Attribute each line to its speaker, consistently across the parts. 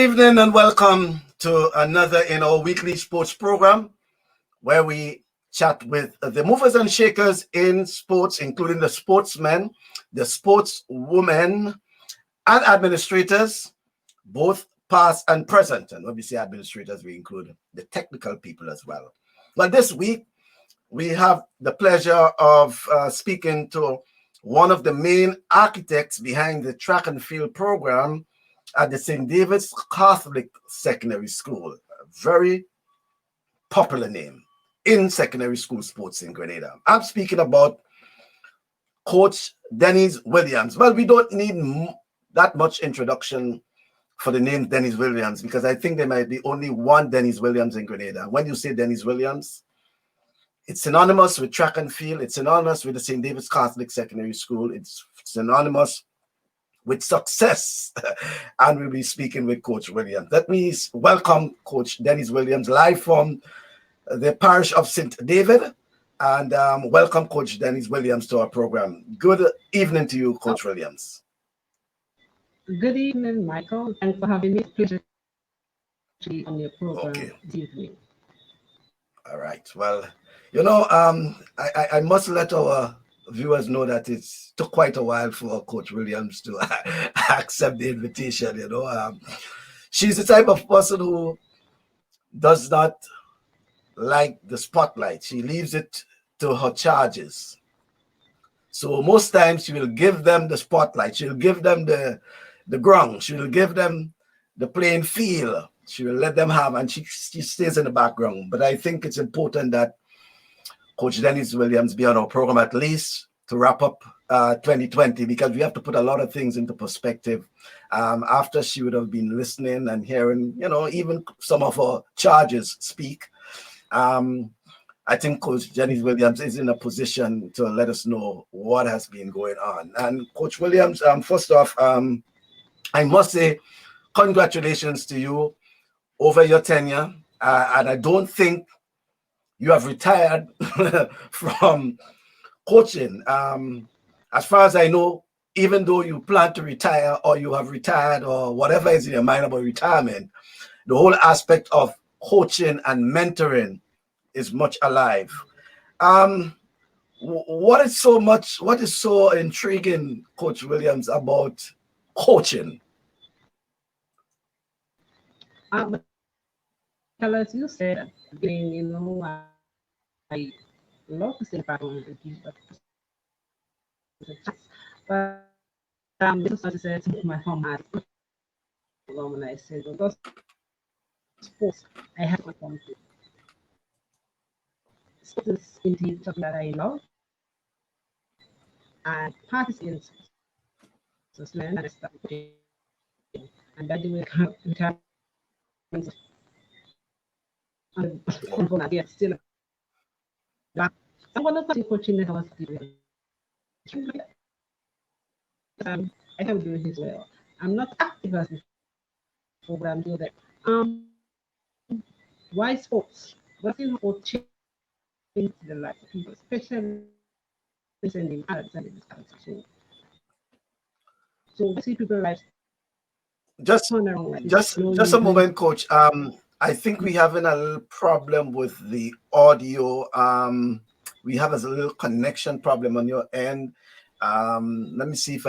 Speaker 1: evening and welcome to another in our weekly sports program where we chat with the movers and shakers in sports, including the sportsmen, the sportswomen, and administrators, both past and present. And when we say administrators, we include the technical people as well. Well, this week, we have the pleasure of speaking to one of the main architects behind the track and field program at the St. David's Catholic Secondary School. A very popular name in secondary school sports in Grenada. I'm speaking about Coach Denise Williams. Well, we don't need that much introduction for the name Denise Williams because I think there might be only one Denise Williams in Grenada. When you say Denise Williams, it's synonymous with track and field. It's synonymous with the St. David's Catholic Secondary School. It's synonymous with success. And we'll be speaking with Coach Williams. Let me welcome Coach Denise Williams live from the parish of St. David. And welcome Coach Denise Williams to our program. Good evening to you, Coach Williams.
Speaker 2: Good evening, Michael. Thanks for having me. Pleasure to be on your program this evening.
Speaker 1: All right. Well, you know, I must let our viewers know that it took quite a while for Coach Williams to accept the invitation. You know, she's the type of person who does not like the spotlight. She leaves it to her charges. So most times she will give them the spotlight. She'll give them the ground. She will give them the playing field. She will let them have, and she stays in the background. But I think it's important that Coach Denise Williams be on our program at least to wrap up 2020 because we have to put a lot of things into perspective. After she would have been listening and hearing, you know, even some of her charges speak. I think Coach Denise Williams is in a position to let us know what has been going on. And Coach Williams, first off, I must say congratulations to you over your tenure. And I don't think you have retired from coaching. As far as I know, even though you plan to retire or you have retired or whatever is in your mind about retirement, the whole aspect of coaching and mentoring is much alive. What is so intriguing, Coach Williams, about coaching?
Speaker 2: As you said, you know, I love to say about it, but this is what I said to my home had when I said, because sports I have to come to. Sports is indeed something that I love, and participating in sports and stuff. And by the way, still. I'm going to coaching the house. I can do it as well. I'm not active as before, but I'm doing that. Why sports? What is what change the life of people, especially in Arabs and in this country? So see people like
Speaker 1: just a moment, Coach. I think we're having a little problem with the audio. We have a little connection problem on your end. Let me see if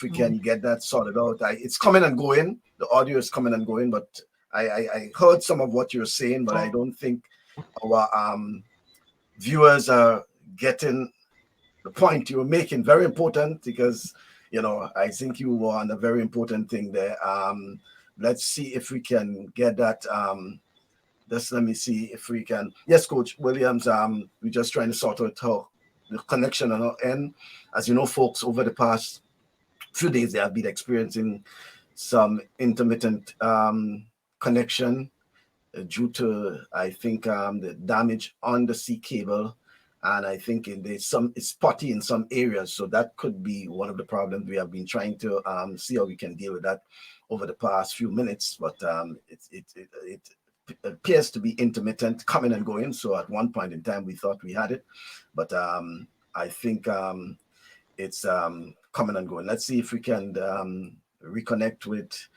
Speaker 1: we can get that sorted out. It's coming and going. The audio is coming and going, but I heard some of what you're saying, but I don't think our viewers are getting the point you were making. Very important because, you know, I think you were on a very important thing there. Let's see if we can get that. Let me see if we can. Yes, Coach Williams, we're just trying to sort out the connection on our end. As you know, folks, over the past few days, they have been experiencing some intermittent connection due to, I think, the damage on the sea cable. And I think it's spotty in some areas. So that could be one of the problems. We have been trying to see how we can deal with that over the past few minutes. But it appears to be intermittent, coming and going. So at one point in time, we thought we had it. But I think it's coming and going. Let's see if we can reconnect with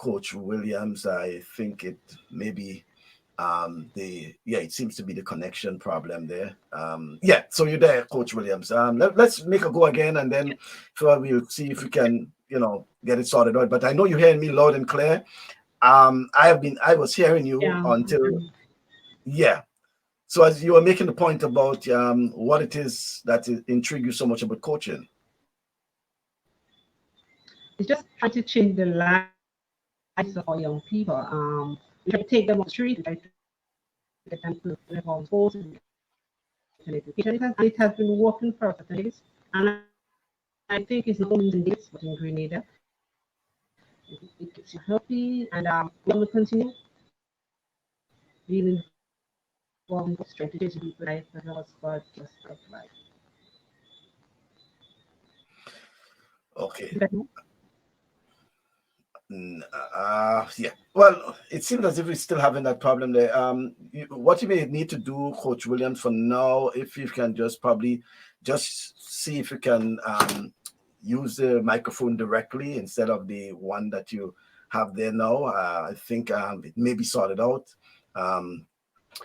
Speaker 1: Coach Williams. I think it maybe it seems to be the connection problem there. So you're there, Coach Williams. Let's make a go again, and then we'll see if we can, get it sorted out. But I know you're hearing me loud and clear. I was hearing you until So as you were making the point about what it is that intrigues you so much about coaching.
Speaker 2: It's just trying to change the lives of our young people. We try to take them on the street, we try to get them to involve sports and education. It has been working for us at days. And I think it's not only in this, but in Grenada. It keeps you healthy, and we will continue being involved in strategies to life as well as God just life.
Speaker 1: Okay. Well, it seems as if we're still having that problem there. What you may need to do, Coach Williams, for now, if you can probably see if you can use the microphone directly instead of the one that you have there now. I think it may be sorted out.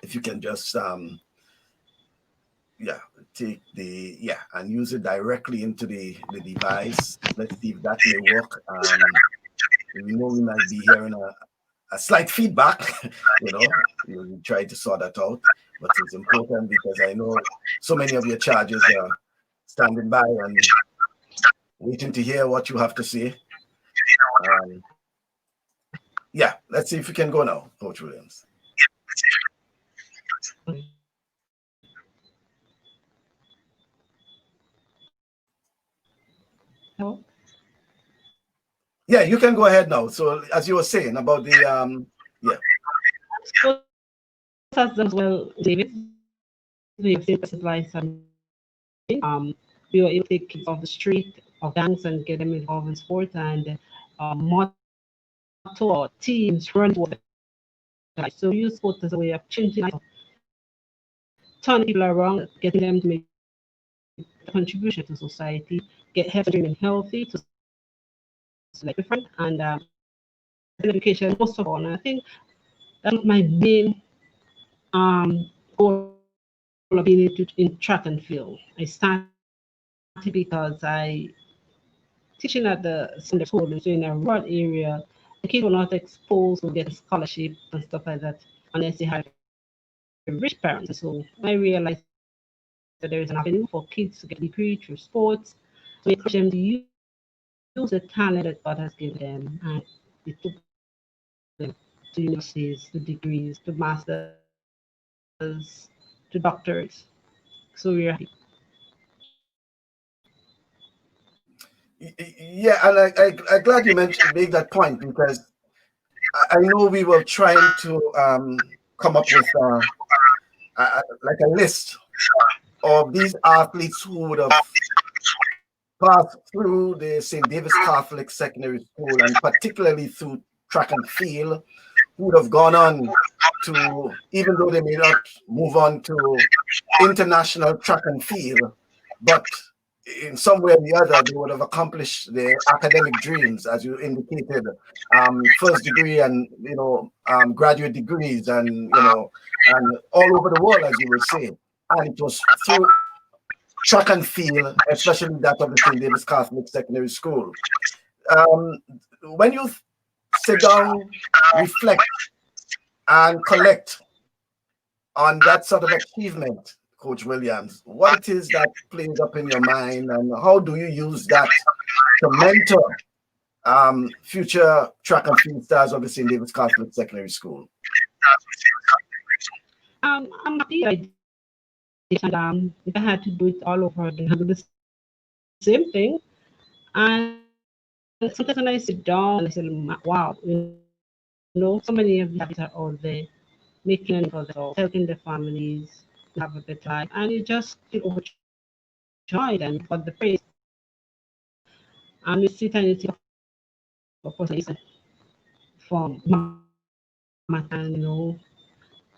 Speaker 1: If you can just take and use it directly into the device. Let's see if that may work. We know we might be hearing a slight feedback. We'll try to sort that out, but it's important because I know so many of your charges are standing by and waiting to hear what you have to say. Let's see if we can go now, Coach Williams.
Speaker 2: Hello?
Speaker 1: Yeah, you can go ahead now. So as you were saying about the
Speaker 2: as well, David, we have supplied some. We were able to take kids off the street of gangs and get them involved in sports, and motto or teams run for life. So we use sports as a way of changing life, turning people around, getting them to make a contribution to society, get healthy to like different, and education most of all. And I think that's my main goal of being in track and field. I started because I teaching at the Sunday school in a rural area. The kids were not exposed to get scholarship and stuff like that unless they had rich parents. So I realized that there is an avenue for kids to get a degree through sports. So encourage them to use the talent that God has given them, and it took them to universities, to degrees, to masters, to doctors. So we're happy.
Speaker 1: Yeah, and I'm glad you made that point, because I know we were trying to come up with like a list of these athletes who would have passed through the St. David's Catholic Secondary School, and particularly through track and field, who would have gone on to, even though they may not move on to international track and field, but in some way or the other, they would have accomplished their academic dreams, as you indicated, first degree and graduate degrees, and and all over the world, as you were saying. And it was through track and field, especially that of the St. David's Catholic Secondary School. When you sit down, reflect, and collect on that sort of achievement, Coach Williams, what it is that plays up in your mind, and how do you use that to mentor future track and field stars of the St. David's Catholic Secondary School?
Speaker 2: I'm happy I did, and if I had to do it all over again, I'd do the same thing. And sometimes when I sit down and I say, wow, so many of these habits are out there, making for themselves, helping their families have a better life, and you just feel overjoyed and got the praise. And you sit and you think, of course, from mama, and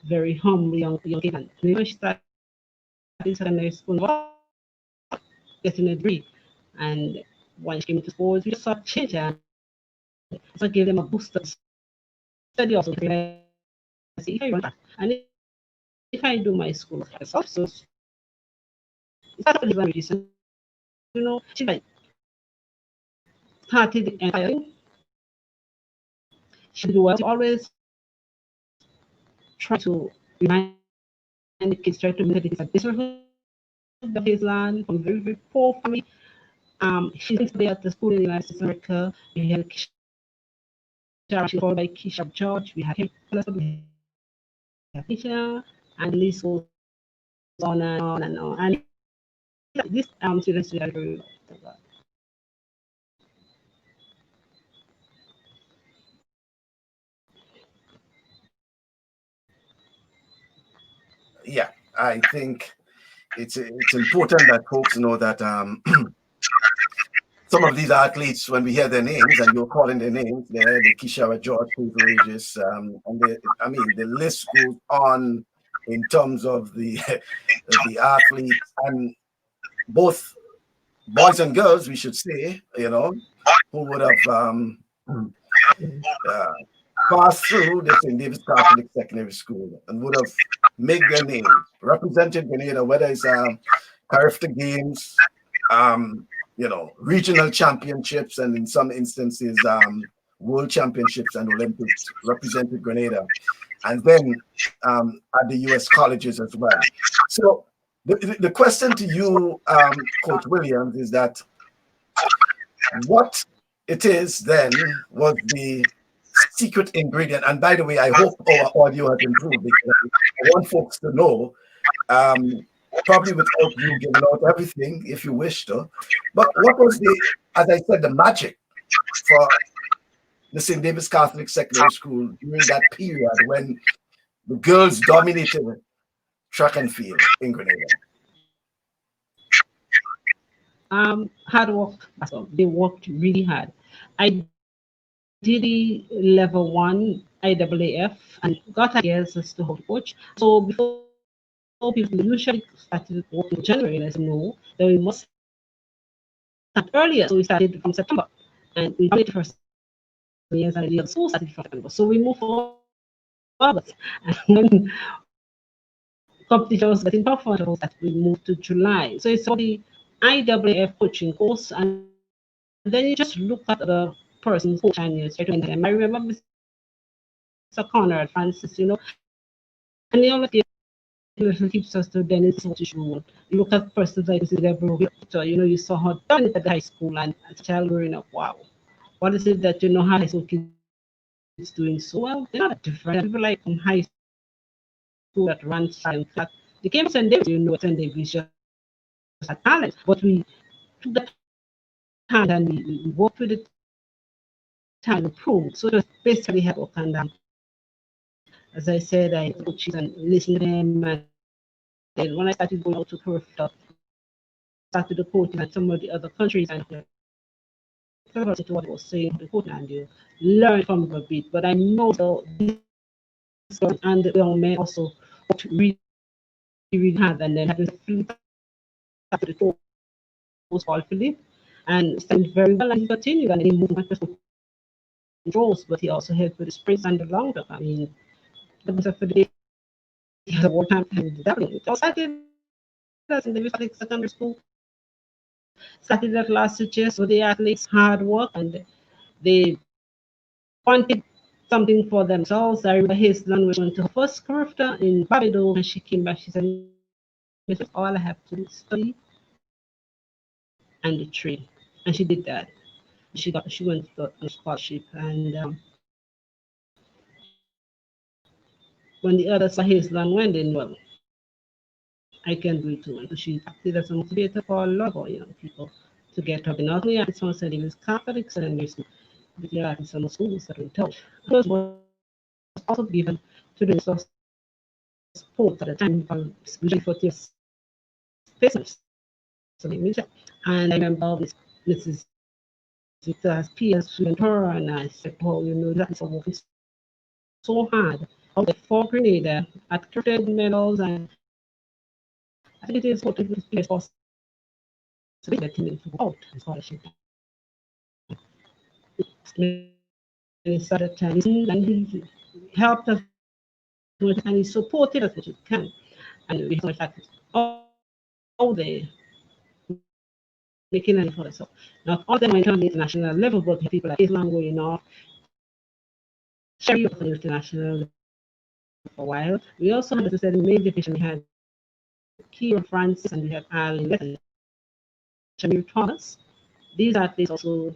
Speaker 2: very humble young kid. And when she started in secondary school, getting a degree, and when she came to sports, we just saw change. And So I gave them a booster study also to realize if I run that and if I do my school myself, so it's not really one reason, she like started the entire thing. She do well. She always try to remind the kids, try to make it a different of his land from very, very poor family. She used to be at the school in the United States of America. We had Kisha, she followed by Keisha George. We had him, we had Keisha, and the list goes on and on and on. And this students did very well.
Speaker 1: Yeah, I think it's important that folks know that some of these athletes, when we hear their names and you're calling their names, the Kishara George, who's Regis, and the list goes on in terms of the the athletes, and both boys and girls, we should say, who would have uh, passed through the St. David's Catholic Secondary School and would have made their name, represented Grenada, whether it's Carifta Games, regional championships, and in some instances, world championships and Olympics, represented Grenada, and then at the U.S. colleges as well. So the question to you, Coach Williams, is that what it is then was the secret ingredient. And by the way, I hope our audio has improved because I want folks to know, probably without you giving out everything if you wish to, but what was as I said, the magic for the St. David's Catholic Secondary School during that period when the girls dominated track and field in Grenada?
Speaker 2: Hard work. They worked really hard. I did the level 1 IAAF and got ideas as to how to coach. So before people usually started working in January, I said no, then we must start earlier. So we started from September and we did the first years and the school started from September. So we moved for August. And when competition was getting tougher, that we moved to July. So it's all the IAAF coaching course, and then you just look at the person's coach and you try to them. I remember Mr. Conrad Francis, and he always gave little tips as to Denise Williams. You look at persons like Mrs. Deborah, you saw her done it at the high school, and as a child growing up, wow, what is it that high school kids doing so well? They're not different. People like from high school that run and flat. They came to St. David, St. David just a talent, but we took the time and we worked with the time to prove. So just basically help and as I said, I coaches and listen to them. And then when I started going out to Perth, started the coaching at some of the other countries and to what I was saying, the coaching and you learn from a bit. But I know this and the young men also really, really hard, and then having to the coach called Philip and stand very well, and he continued and he moved not just controls, but he also helped with the sprints and the long jump. I mean, the for the day, he has a world champion definitely. So I did that in the secondary school. Started that last year, so the athletes hard work and they wanted something for themselves. I remember his son went to her first career in Barbados, and she came back. She said, all I have to do is study and train. And she did that. She went to a scholarship, and when the others saw his son went in, well, I can do it too. And so she acted as a motivator for a lot of young people to get up. And not only at some said he was Catholic secondary school, but there are some schools that were touched. Those was also given to the resource support at the time, especially for tears business. And I remember Mrs. Victor's peers went her and I said, oh, that is working so hard. All the 4 Grenada at credited medals, and I think it is what it is for to let him out in scholarship. he started Chinese, and he helped us much, and he supported us as much as he can. And we have so much actors all there making money for themselves. Not all of them went on the international level, but people like Islam going off, Sherry was on the international level for a while. We also had, as I said, in the main division, we had Kieran Francis and we had Arlene Lett and Shamir Thomas. These athletes also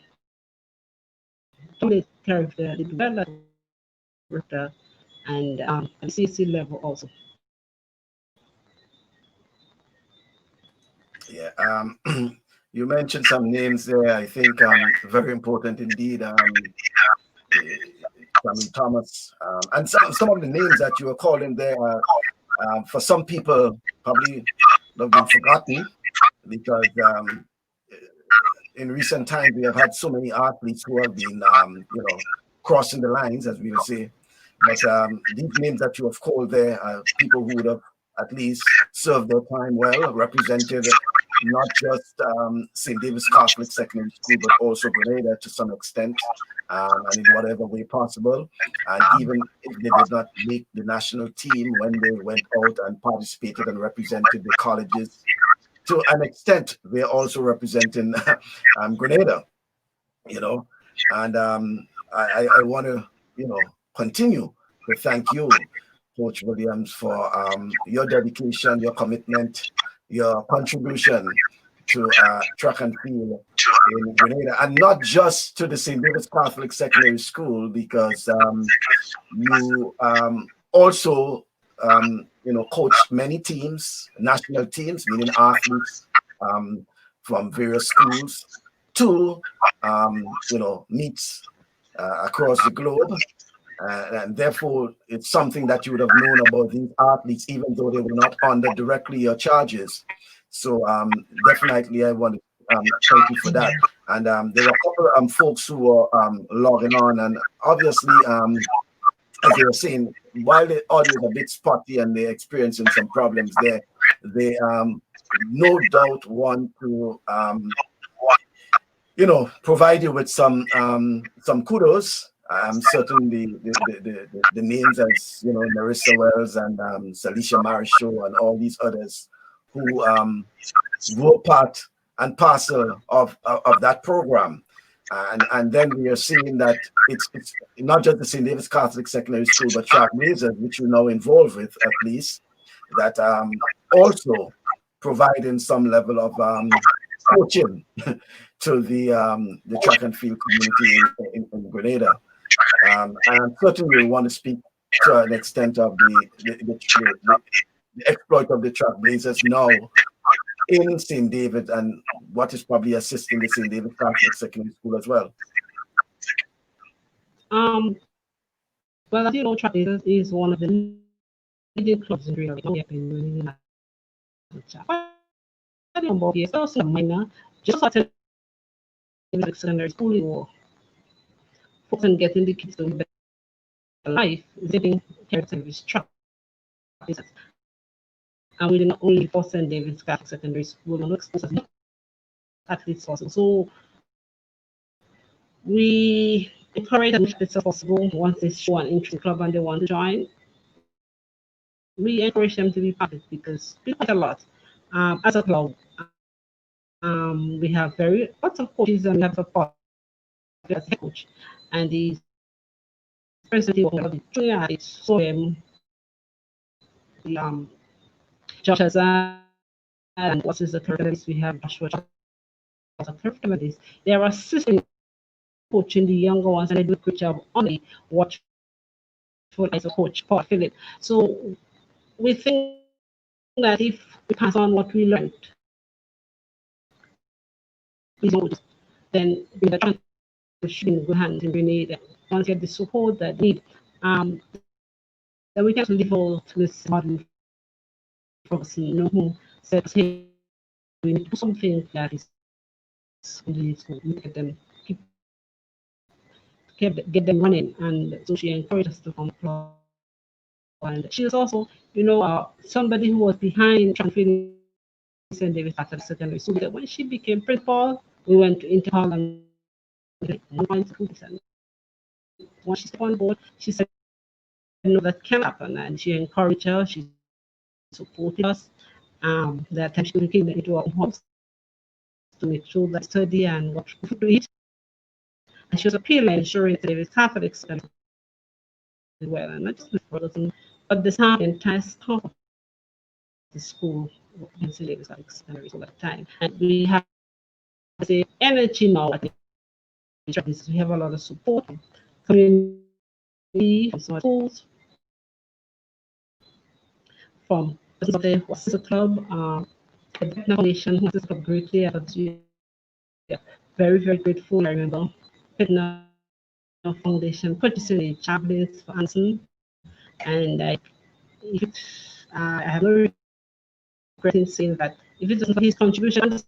Speaker 2: dominate character, they do well at character and at the CC level also.
Speaker 1: Yeah. You mentioned some names there. I think very important indeed. Sammy Thomas, and some of the names that you were calling there, for some people probably have been forgotten because in recent times we have had so many athletes who have been, crossing the lines, as we would say. But these names that you have called there are people who would have at least served their time well, represented not just St. David's Catholic Secondary School, but also Grenada to some extent, and in whatever way possible. And even if they did not make the national team, when they went out and participated and represented the colleges, to an extent, they're also representing Grenada, And I want to, continue to thank you, Coach Williams, for your dedication, your commitment, your contribution to track and field in Grenada, and not just to the St. David's Catholic Secondary School, because you also, coached many teams, national teams, meaning athletes from various schools to, meets across the globe. And therefore, it's something that you would have known about these athletes, even though they were not under directly your charges. So definitely, I want to thank you for that. And there were a couple of folks who were logging on, and obviously, as they were saying, while the audio is a bit spotty and they're experiencing some problems there, they no doubt want to provide you with some kudos. Certainly the names as Marissa Wells and Salisha Marisho and all these others who were part and parcel of that program. And then we are seeing that it's not just the St. David's Catholic Secondary School, but Trailblazers, which you're now involved with at least, that also providing some level of coaching to the track and field community in Grenada. And certainly we want to speak to an extent of the exploit of the Trailblazers now in St. David, and what is probably assisting the St. David Catholic Secondary School as well.
Speaker 2: Well, as you know, Trailblazers is one of the leading clubs in Grenada. It's also a minor, just started in secondary school or focus on getting the kids to live better life, living character service track. And we did not only for St. David's Catholic Secondary School, we expose athletes also. So we encourage as much as possible once they show an interest in the club and they want to join. We encourage them to be part of it because we quite a lot. As a club, we have lots of coaches and we have support as a coach. And the presently working with the junior athletes, so the Josh Hazard and what is the curriculum we have Joshua as a curriculum. They are assisting coaching the younger ones and they do a great job on the watch for as a coach, Paul Philip. So we think that if we pass on what we learned, then the trans should be in good hands in Grenada. Once get the support that need, then we can live all to this model focusing, who says, hey, we need to do something that is really school, get them get them running, and so she encouraged us to come club. And she was also, somebody who was behind transferring St. David Catholic Secondary School. So when she became principal, we went to Interpol and when she stepped on board, she said, no, that can happen. And she encouraged her, she supported us. That time she came into our house to make sure that study and what food to eat. And she was appealing, ensuring that the Catholics as well, and not just the brothers, but the staff, the entire staff of the school, Ladies Catholics all the time. And we have the energy now. We have a lot of support, community, from some schools, from the Sister Club, the Foundation, who Sister Club greatly. Yeah, very, very grateful. I remember Fitna Foundation purchasing the javelins for Anson, and if it, I have no regret in saying that if it wasn't for his contribution to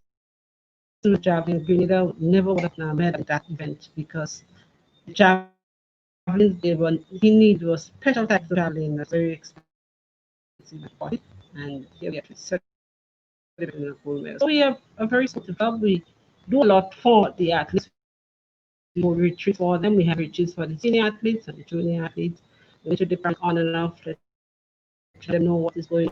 Speaker 2: the javelin, Grenada never would have made that event because the javelins he needed was special types of javelin that's very expensive and here we are celebrating a gold medal. So we are a very supportive club. We do a lot for the athletes. We do retreats for them. We have retreats for the senior athletes and the junior athletes. We go to different on and off to let them know what is going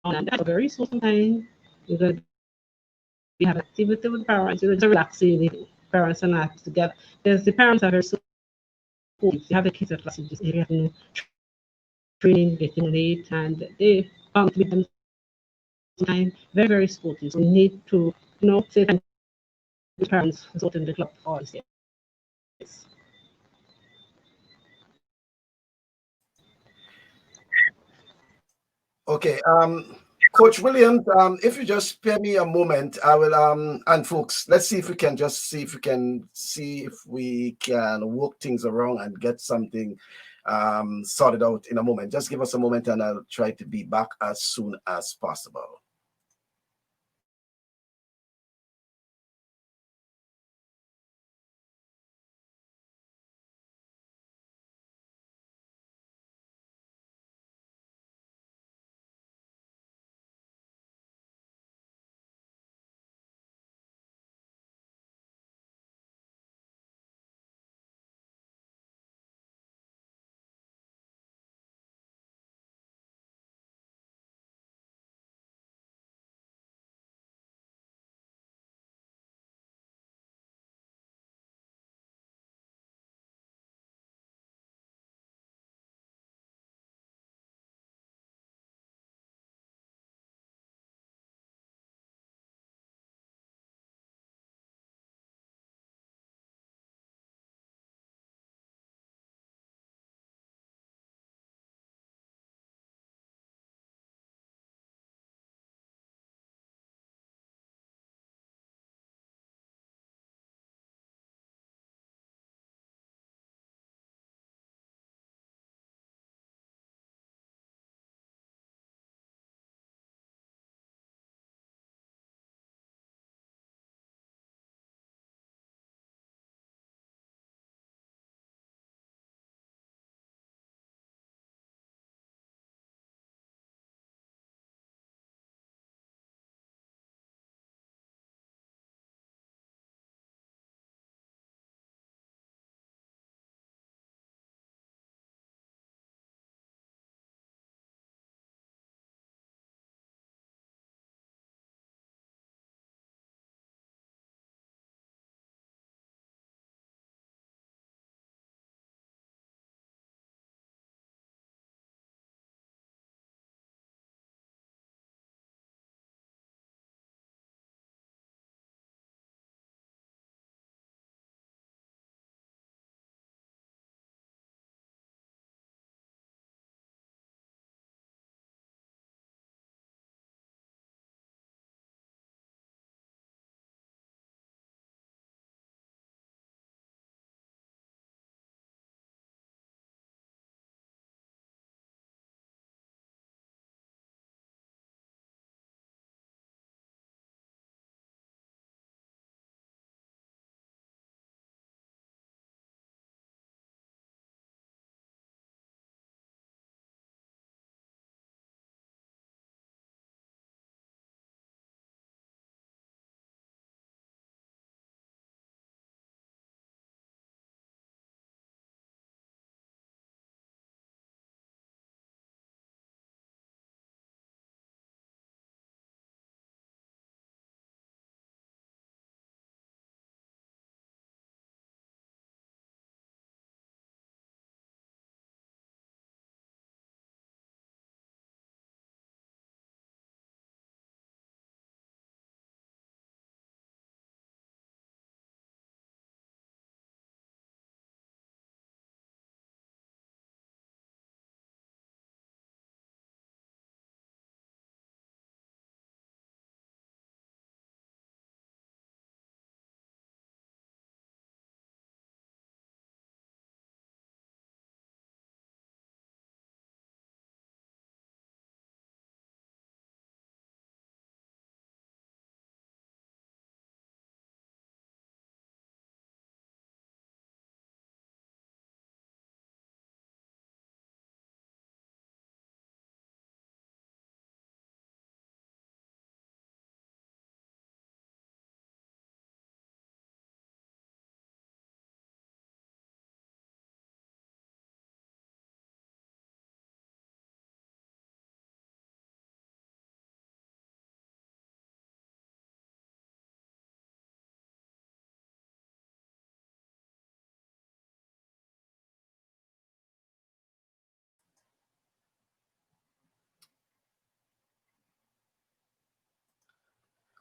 Speaker 2: on. And that's a very social time. We have activity with parents. It's relaxing. The parents and us together. Because the parents are very supportive. They have the kids at class in this area, training, getting late, and they come with them time. Very, very supportive. So we need to, say thank you to parents for supporting the club all this year.
Speaker 1: Okay, Coach Williams, if you just spare me a moment, I will and folks, let's see if we can see if we can work things around and get something sorted out in a moment. Just give us a moment and I'll try to be back as soon as possible.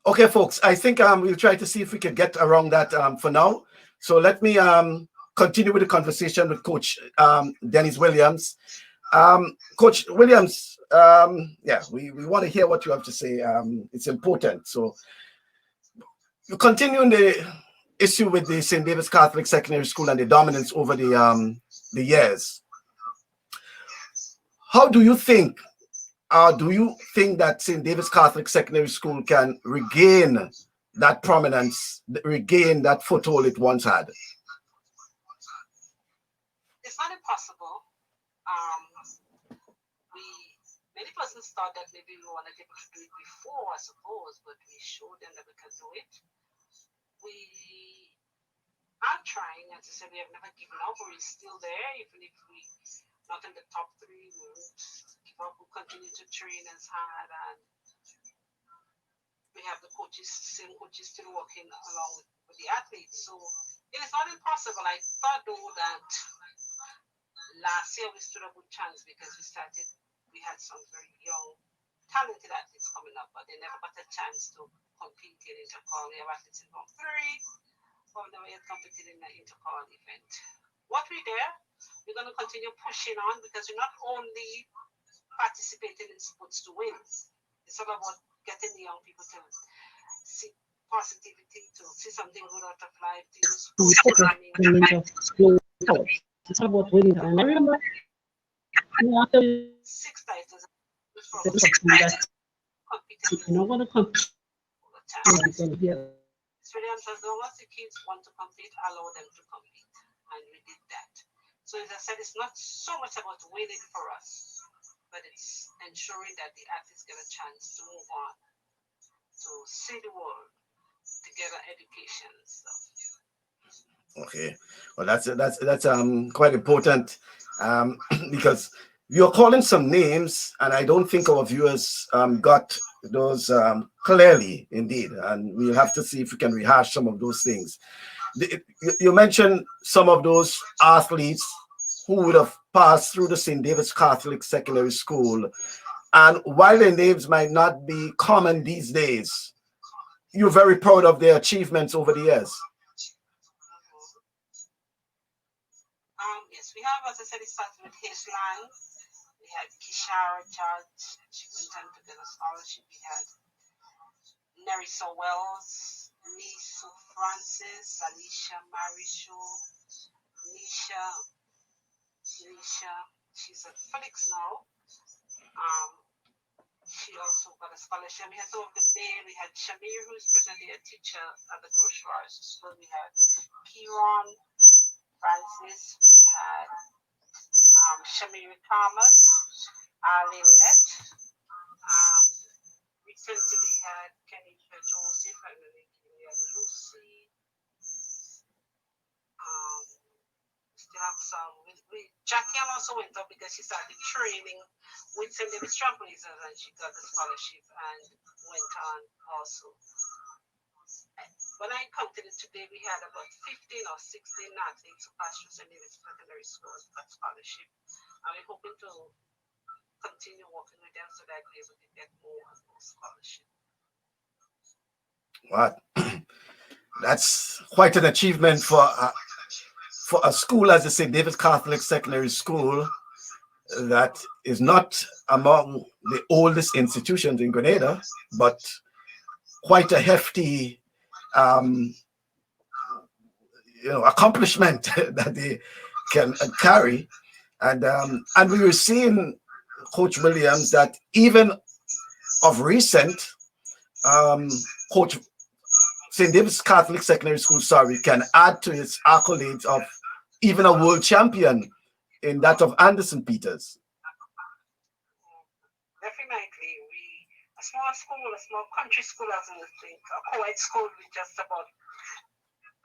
Speaker 1: Okay, folks, I think we'll try to see if we can get around that for now. So let me continue with the conversation with Coach Denise Williams. Coach Williams, yeah, we want to hear what you have to say. It's important. So you continuing the issue with the St. David's Catholic Secondary School and the dominance over the years. How do you think that St. David's Catholic Secondary School can regain that prominence, regain that foothold it once had?
Speaker 3: It's not impossible. Many persons thought that maybe we wanted able to do it before, I suppose, but we showed them that we can do it. We are trying, as I said, we have never given up. We're still there, even if we not in the top 3, we won't give up. We'll continue to train as hard, and we have the same coaches still working along with the athletes. So it is not impossible. I thought though that last year we stood a good chance because we had some very young, talented athletes coming up, but they never got a chance to compete in intercall. We have athletes in Form 3, but we never yet competed in the intercall event. What we're there, we're going to continue pushing on because we're not only participating in sports to win. It's all about getting the young people to see positivity, to see something good out of life, to use
Speaker 2: it's all about winning. And I remember after
Speaker 3: 6 titles,
Speaker 2: you're not going to compete.
Speaker 3: Williams, as long as the kids want to compete, allow them to compete. And we did that. So as I said, it's not so much about winning for us, but it's ensuring that the athletes get a chance to move on, to see the world, to get an education and stuff.
Speaker 1: Okay, well that's quite important because you're calling some names, and I don't think our viewers got those clearly, indeed, and we'll have to see if we can rehash some of those things. You mentioned some of those athletes who would have passed through the St. David's Catholic Secondary School, and while their names might not be common these days, you're very proud of their achievements over the years.
Speaker 3: Yes, we have, as I said, it started with Hazeline. We had Kishara Judge, she went on to get a scholarship. We had Nerissa Wells, Nisu Francis, Alicia Marisho, Nisha, she's at Felix now. She also got a scholarship. We had some of the men. We had Shamir, who's presently a teacher at the Crossroads School. We had Kieran Francis. We had Shamir Thomas, Arlene Lett. Recently we had Kenisha Joseph, and then we had Lucy. Still have some. Jackie also went up because she started training with St. David's Trailblazers, and she got the scholarship and went on also. When I counted it today, we had about 15 or 16 athletes who passed through St. David's Secondary School got scholarship, and we're hoping to continue working with them so that we're able to get more and more scholarship.
Speaker 1: Wow, that's quite an achievement for a school as the St. David's Catholic Secondary School that is not among the oldest institutions in Grenada, but quite a hefty accomplishment that they can carry. And we were seeing, Coach Williams, that even of recent, Coach St. David's Catholic Secondary School, can add to its accolades of even a world champion in that of Anderson Peters.
Speaker 3: Definitely. A small school, a small country school, as we think, a co-ed school with just about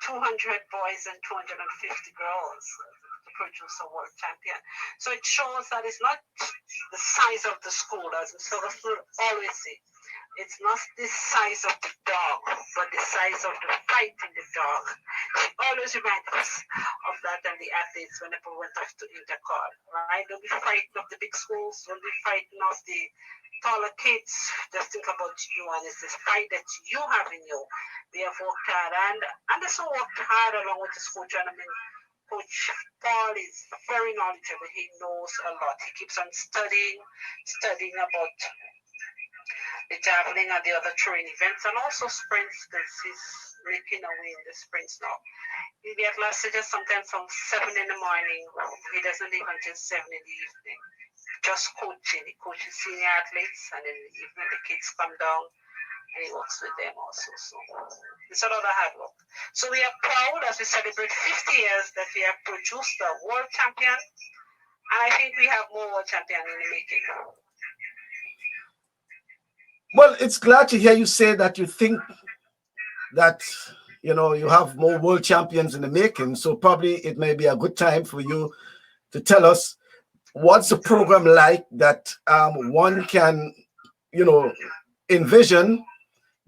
Speaker 3: 200 boys and 250 girls to produce a world champion. So it shows that it's not the size of the school, as we sort of always say, It's not the size of the dog, but the size of the fight in the dog. She always reminds us of that and the athletes whenever we went off to intercall, right? Don't be frightened of the big schools, don't be frightened of the taller kids. Just think about you, and it's this fight that you have in you. They have worked hard, and Anderson worked hard along with his coach. And I mean, Coach Paul is very knowledgeable. He knows a lot. He keeps on studying about the javelin and the other throwing events, and also sprints, because he's making a way in the sprints now. He get messages sometimes from 7 in the morning. He doesn't leave until 7 in the evening. Just coaching. He coaches senior athletes, and in the evening the kids come down and he works with them also. So it's a lot of hard work. So we are proud as we celebrate 50 years that we have produced a world champion, and I think we have more world champion in the making.
Speaker 1: Well, it's glad to hear you say that you think that, you know, you have more world champions in the making. So probably it may be a good time for you to tell us what's the program like that one can, you know, envision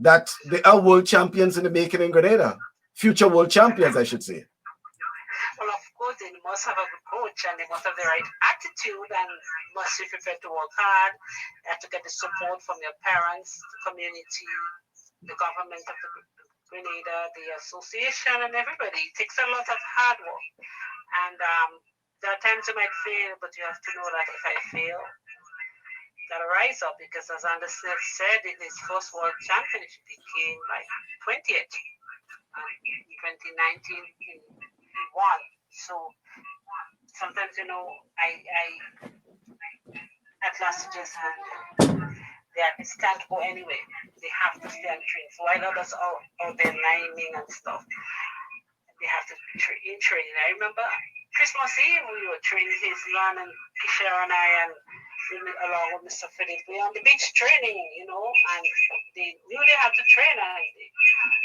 Speaker 1: that there are world champions in the making in Grenada. Future world champions, I should say.
Speaker 3: Well, of course, they must have a good coach, and they must have the right attitude, and must be prepared to work hard. You have to get the support from your parents, the community, the government of the Grenada, the association, and everybody. It takes a lot of hard work. And there are times you might fail, but you have to know that if I fail, got to rise up, because as Anderson said, in his first world championship, he came like 20th. In 2019, he won. So sometimes, you know, advantages the athletes can't go anywhere. They have to stay and train. So while others are out there lining and stuff, they have to be in training. I remember Christmas Eve, we were training Hazelon and Kisha and I, and along with Mr. Philip, we were on the beach training, you know, and they knew they had to train, and they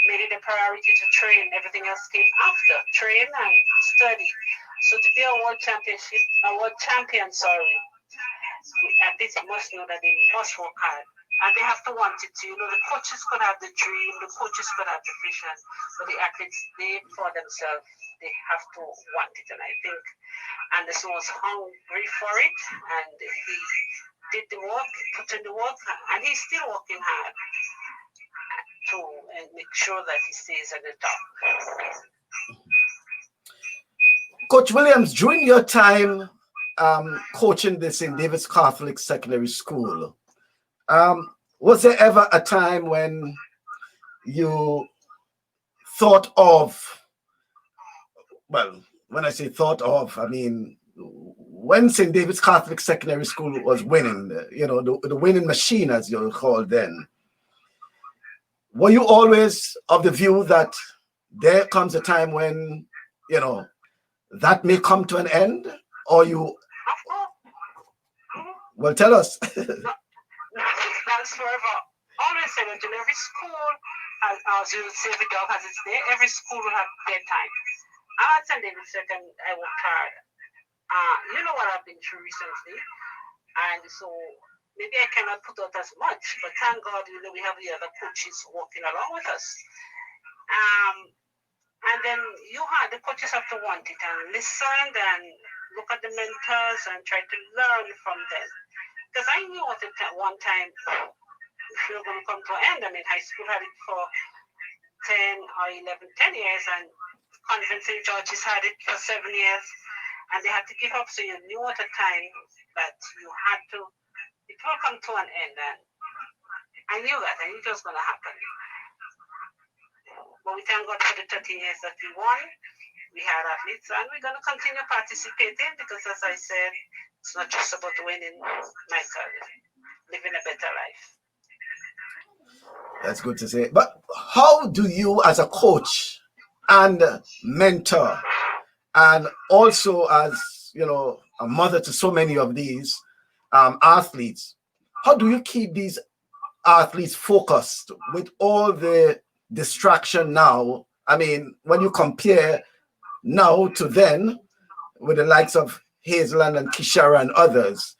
Speaker 3: made it a priority to train. Everything else came after. Train and study. So to be a world champion, athletes must know that they must work hard. And they have to want it too. You know, the coaches could have the dream, the coaches could have the vision, but the athletes, they for themselves, they have to want it. And I think Anderson was hungry for it, and he did the work, put in the work, and he's still working hard to make sure that he stays at the top.
Speaker 1: Coach Williams, during your time coaching the St. David's Catholic Secondary School, was there ever a time when you thought of, well, when I say thought of, I mean, when St. David's Catholic Secondary School was winning, you know, the winning machine, as you called then, were you always of the view that there comes a time when, you know, that may come to an end? Or you, well, tell us.
Speaker 3: That's forever. Always say that in every school, as you would say, every dog has its day, every school will have their time. At St. David's Second, I worked hard. You know what I've been through recently, and so maybe I cannot put out as much, but thank God, you know, we have the other coaches working along with us. And then the coaches have to want it and listen and look at the mentors and try to learn from them. Because I knew at one time if we were going to come to an end. I mean, high school had it for 10 years, and Convent St. George's had it for 7 years, and they had to give up. So you knew at a time that it will come to an end. And I knew that. I knew it was going to happen. But we thank God for the 13 years that we won. We had athletes, and we're going to continue participating, because, as I said, it's not just about winning, Michael, living a better life.
Speaker 1: That's good to say. But how do you, as a coach and mentor, and also as, you know, a mother to so many of these athletes, how do you keep these athletes focused with all the distraction now? I mean, when you compare now to then, with the likes of Hazelland and Kishara and others,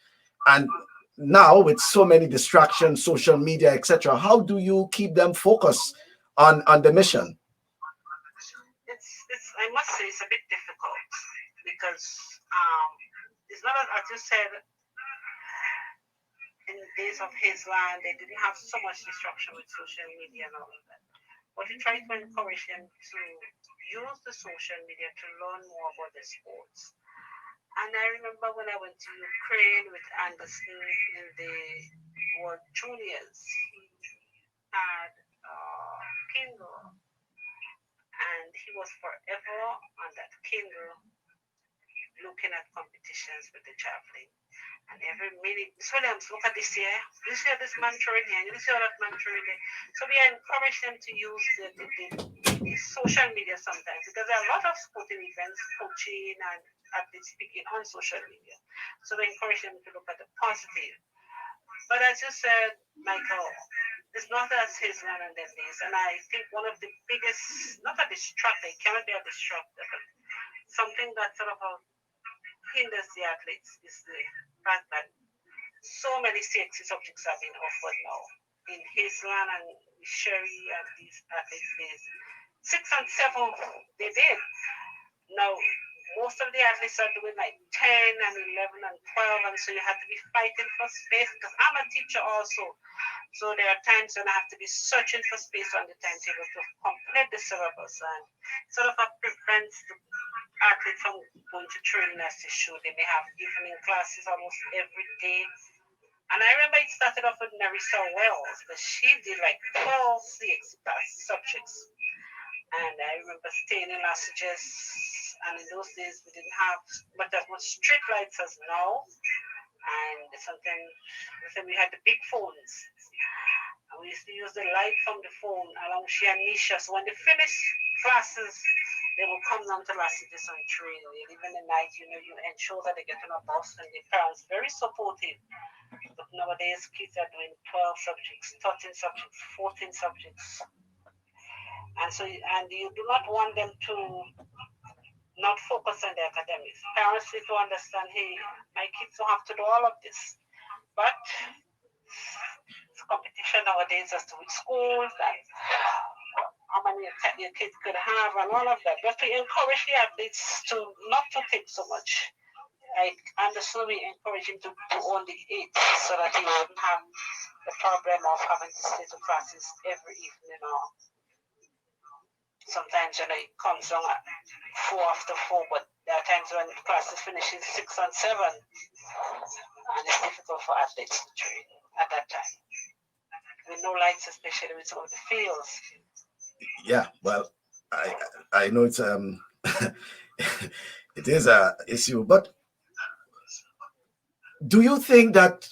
Speaker 1: and now with so many distractions, social media, etc., how do you keep them focused on the mission?
Speaker 3: It's I must say it's a bit difficult because it's not as you said in the days of his land they didn't have so much distraction with social media and all of that. But we try to encourage them to use the social media to learn more about the sports. And I remember when I went to Ukraine with Anderson in the World Juniors, he had Kindle, and he was forever on that Kindle looking at competitions with the javelin. And every minute, Miss Williams, look at this here. You see this man throwing here, you see that man throwing there. So we encourage them to use the social media sometimes because there are a lot of sporting events, coaching, and athletes speaking on social media. So we encourage them to look at the positive. But as you said, Michael, it's not as his man in them days. And I think one of the biggest, not a distractor, it cannot be a distractor, but something that sort of hinders the athletes is the fact that so many safety subjects are being offered now. In his land and Sherry and these athletes days, 6 and 7 they did. Now most of the athletes are doing like 10 and 11 and 12, and so you have to be fighting for space because I'm a teacher also. So there are times when I have to be searching for space on the timetable to complete the syllabus, and sort of prevents the athlete from going to training as they should. They may have evening classes almost every day. And I remember it started off with Narissa Wells, but she did like 12 CX subjects. And I remember staying in messages, and in those days we didn't have but as much street lights as now. And sometimes we had the big phones. And we used to use the light from the phone along Shianisha. So when they finish classes, they will come down to messages and train. Even at night, you ensure that they get on a bus, and the parents very supportive. But nowadays, kids are doing 12 subjects, 13 subjects, 14 subjects. And you do not want them to not focus on the academics. Parents need to understand, hey, my kids don't have to do all of this. But it's competition nowadays as to which schools and how many your kids could have and all of that. But we encourage the athletes to not to take so much. I understand we encourage him to do only 8 so that he wouldn't have the problem of having to stay to classes every evening or sometimes it comes on at 4 after 4, but there are times when classes finishes 6 and 7 and it's difficult for athletes to train at that time. With no lights, especially with some of the fields.
Speaker 1: Yeah, well, I know it's it is a issue, but do you think that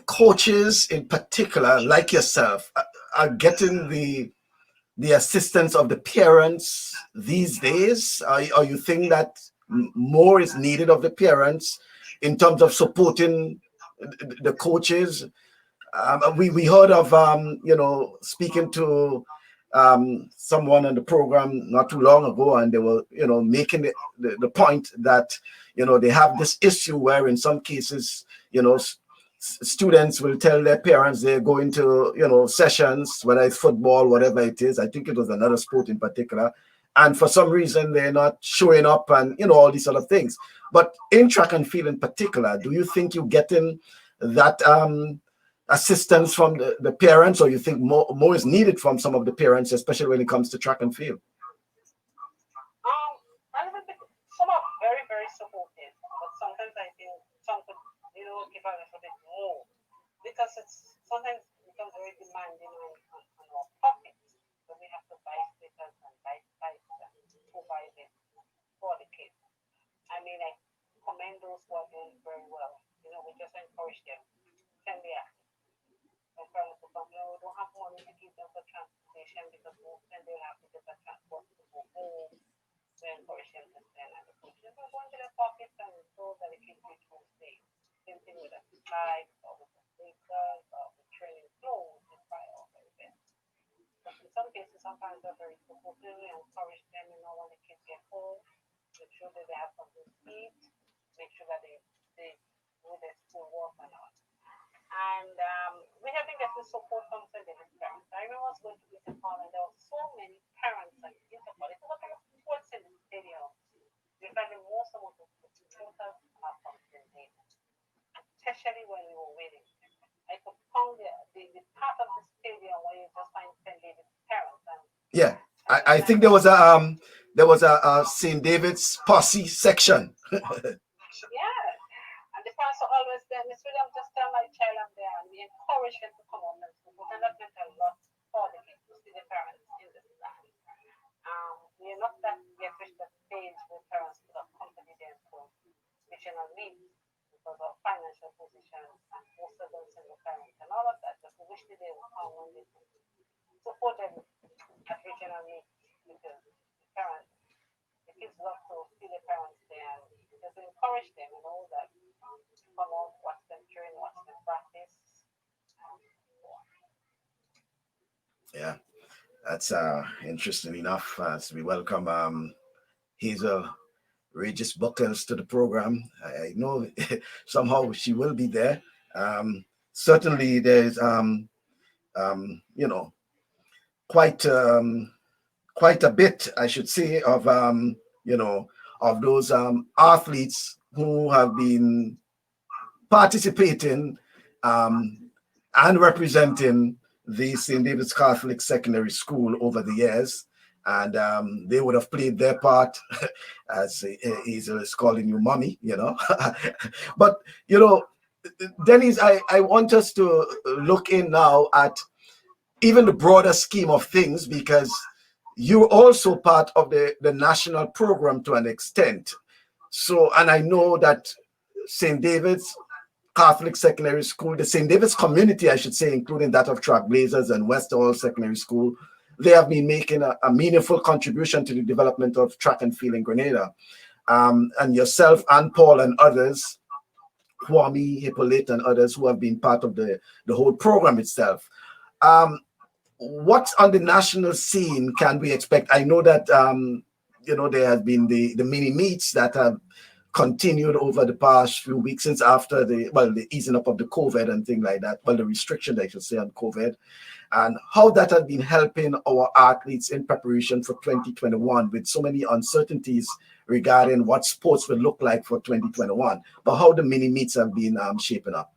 Speaker 1: coaches in particular, like yourself, are getting the assistance of the parents these days? Or you think that more is needed of the parents in terms of supporting the coaches? We heard of speaking to someone on the program not too long ago, and they were making the point that they have this issue where in some cases students will tell their parents they're going to sessions, whether it's football, whatever it is. I think it was another sport in particular, and for some reason they're not showing up, and all these other things. But in track and field in particular, do you think you're getting that assistance from the parents, or you think more is needed from some of the parents, especially when it comes to track and field?
Speaker 3: Some are very, very supportive, but sometimes I think some could, give a little bit more because it's sometimes becomes very demanding on our pockets. So we have to buy stickers and buy bikes and provide it for the kids. I mean, I commend those who are doing very well. We just encourage them. Send the my parents will come, we don't have money to give them for transportation because most of them they'll have to get a transport to go home. We encourage them to spend and the coaches will go into their pockets and so that the kids reach home safe. Same thing with the bikes or with the sneakers or with training clothes, they try all very best. But in some cases, sometimes they're very supportive. We encourage them, when the kids get home, make sure that they have something to eat, make sure that they do their getting support from St. David's parents. I remember I was going to Interpol and there were so many parents at Interpol. It was like a sports in the stadium. We find the most amount of supporters are from St. David, especially when we were waiting. I could found the part of the stadium where you just find St. David's parents.
Speaker 1: Yeah, I think there was a St. David's posse section.
Speaker 3: Yeah. And the parents are always there. Miss Williams, just tell my child I'm there, and we encourage them to come out and support. And that meant a lot for the kids to see the parents in the stand. We're not that yet reached that stage where parents could accompany them for missional needs because of financial position and most of them single parents and all of that. But we wish that they would come when they support them at regional needs because the parents, the kids love to see the parents there and just encourage them and all that. Come out, watch them train, watch them practice.
Speaker 1: Yeah, that's interesting enough. As we welcome Hazel Regis Buckles to the program. I know somehow she will be there. Certainly, there's you know, quite quite a bit, I should say, of you know, of those athletes who have been participating and representing the St. David's Catholic Secondary School over the years. And they would have played their part, as Hazel is calling you mommy, you know. But, you know, Denise, I want us to look in now at even the broader scheme of things, because you're also part of the national program to an extent. So, and I know that St. David's Catholic Secondary School, the St. David's community, I should say, including that of Trailblazers and West Hall Secondary School, they have been making a meaningful contribution to the development of track and field in Grenada. And yourself and Paul and others, Kwame, Hippolyte, and others who have been part of the whole program itself. What on the national scene can we expect? I know that you know, there has been the mini meets that have continued over the past few weeks since after the easing up of the COVID and things like that, well, the restriction, I should say, on COVID, and how that has been helping our athletes in preparation for 2021 with so many uncertainties regarding what sports will look like for 2021, but how the mini meets have been shaping up.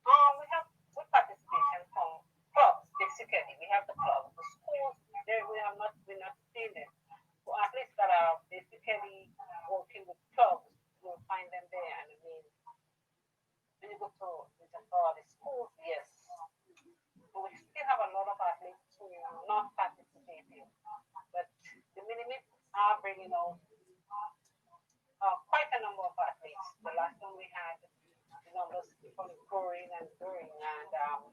Speaker 3: We have good participation from clubs, basically. We have the clubs, the schools, there we're not seeing them. So athletes that are basically working with clubs, you'll find them there. And I mean, when you go to the schools, yes. So we still have a lot of athletes who are not participating. But the minimum are bringing out quite a number of athletes. The last one we had, the numbers keep on growing and growing. And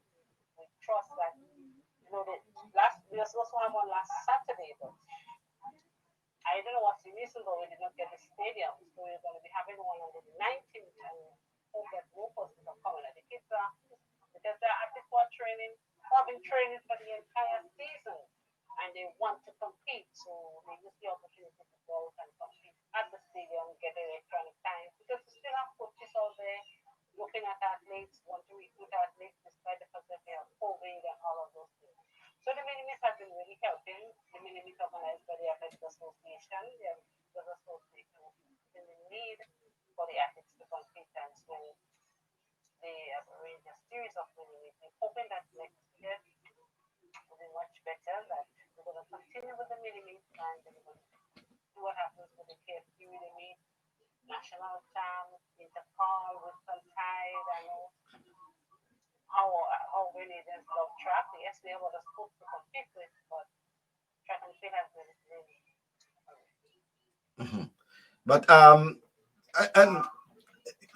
Speaker 3: we trust that, you know, we also have one last Saturday, but I don't know what's the reason, but we did not get the stadium. So we're going to be having one on the 19th and hope that more persons are coming. And the kids are, because they're at this training, have been training for the entire season and they want to compete. So they use the opportunity to go and compete at the stadium, get electronic time. Because we still have coaches out there looking at athletes, want to recruit athletes despite the fact that they have COVID and all of those things. So the mini-meets have been really helping. The mini-meets organized by the Athletic Association. The Athletic Association is in the need for the athletes to compete, and so they have arranged a series of mini-meets. We're hoping that next year will be much better, that we're going to continue with the mini-meets and we're going to see what happens with the KFC mini-meet, national champs, intercall with some tide. I know how Grenadians love track. Yes, we have other sports to compete with, but track and field has been really.
Speaker 1: Mm-hmm. But and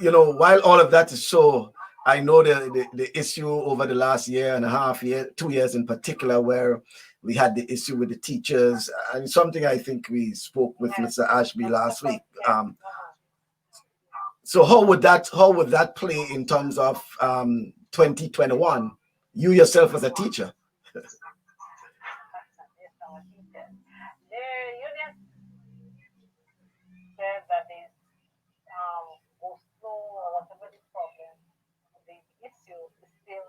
Speaker 1: you know, while all of that is so, I know the issue over the last year and a half, 2 years in particular, where we had the issue with the teachers, and something I think we spoke with Mr. Ashby last week. So how would that play in terms of 2021? You yourself as a teacher.
Speaker 3: Said that is go slow or whatever the problem, the issue is still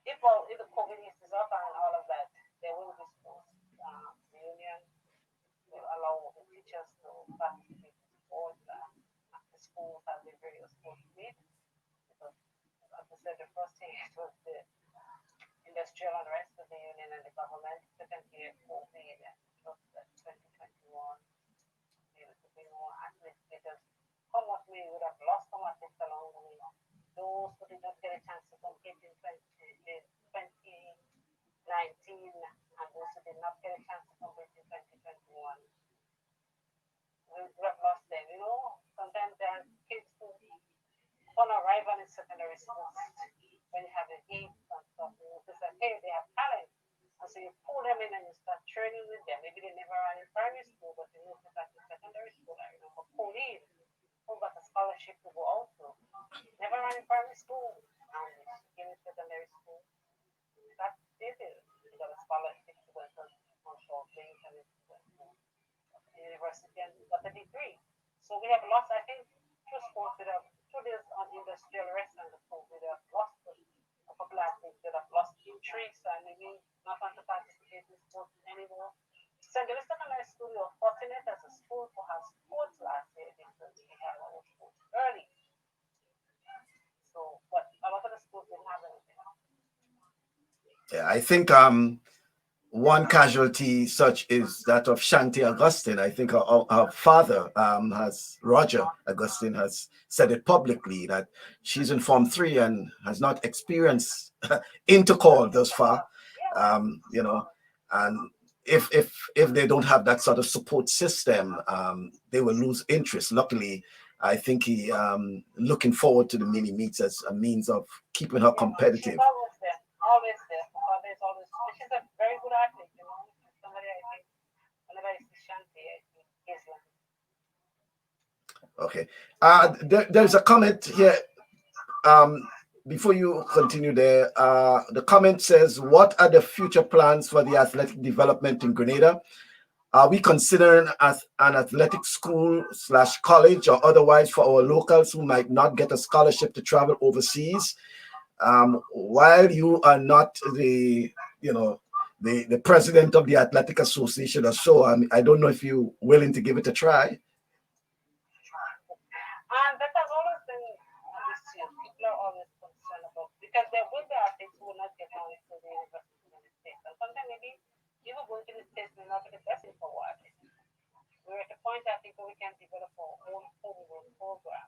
Speaker 3: if the COVID eases up and all of that, there will be sports. The union will allow the teachers to participate in sports. After schools have the various sports meet. Because, as I said, the first thing it was the industrial unrest with the union and the government. Second year, COVID, and it was 2021. There would be more athletes because how much we would have lost some athletes along the way. Those who did not get a chance to compete in 2019 and those who did not get a chance to compete in 2021, we would have lost them. Sometimes there are kids who on arrival in secondary school, when you have the games and stuff, it's like, hey, they have talent. And so you pull them in and you start training with them. Maybe they never ran in primary school, but you move them back to secondary school. I remember Pauline, who got a scholarship to go out to. Never ran in primary school. And she came in secondary school. That did it. She got a scholarship to go on short things and it went to university and got a degree. So we have lost, I think, through sports, through this industrial rest and the sport, we have lost a couple of athletes that have lost interest and maybe not want to participate in sports anymore. St. Louis Secondary School, we were fortunate as a school to have sports last year because we had our sports early. So, but a lot of the schools didn't have anything.
Speaker 1: Yeah, I think one casualty such is that of Shanty Augustine. I think her father, Roger Augustine, has said it publicly that she's in Form 3 and has not experienced intercall thus far. And if they don't have that sort of support system, they will lose interest. Luckily, I think he looking forward to the mini meets as a means of keeping her competitive.
Speaker 3: She's always there. Always there. She's a very good athlete, Somebody I think whenever I see Shanti, I think
Speaker 1: Okay. There's a comment here. Before you continue there, the comment says, what are the future plans for the athletic development in Grenada? Are we considering as an athletic school / college or otherwise for our locals who might not get a scholarship to travel overseas? While you are not the president of the Athletic Association or so, I don't know if you're willing to give it a try.
Speaker 3: And that has always been an issue. People are always concerned about because there will be athletes who will not get on to the university in the States. And sometimes maybe even going to the States may not be the best thing for our athletes. We're at a point I think where we can develop our own homegrown program.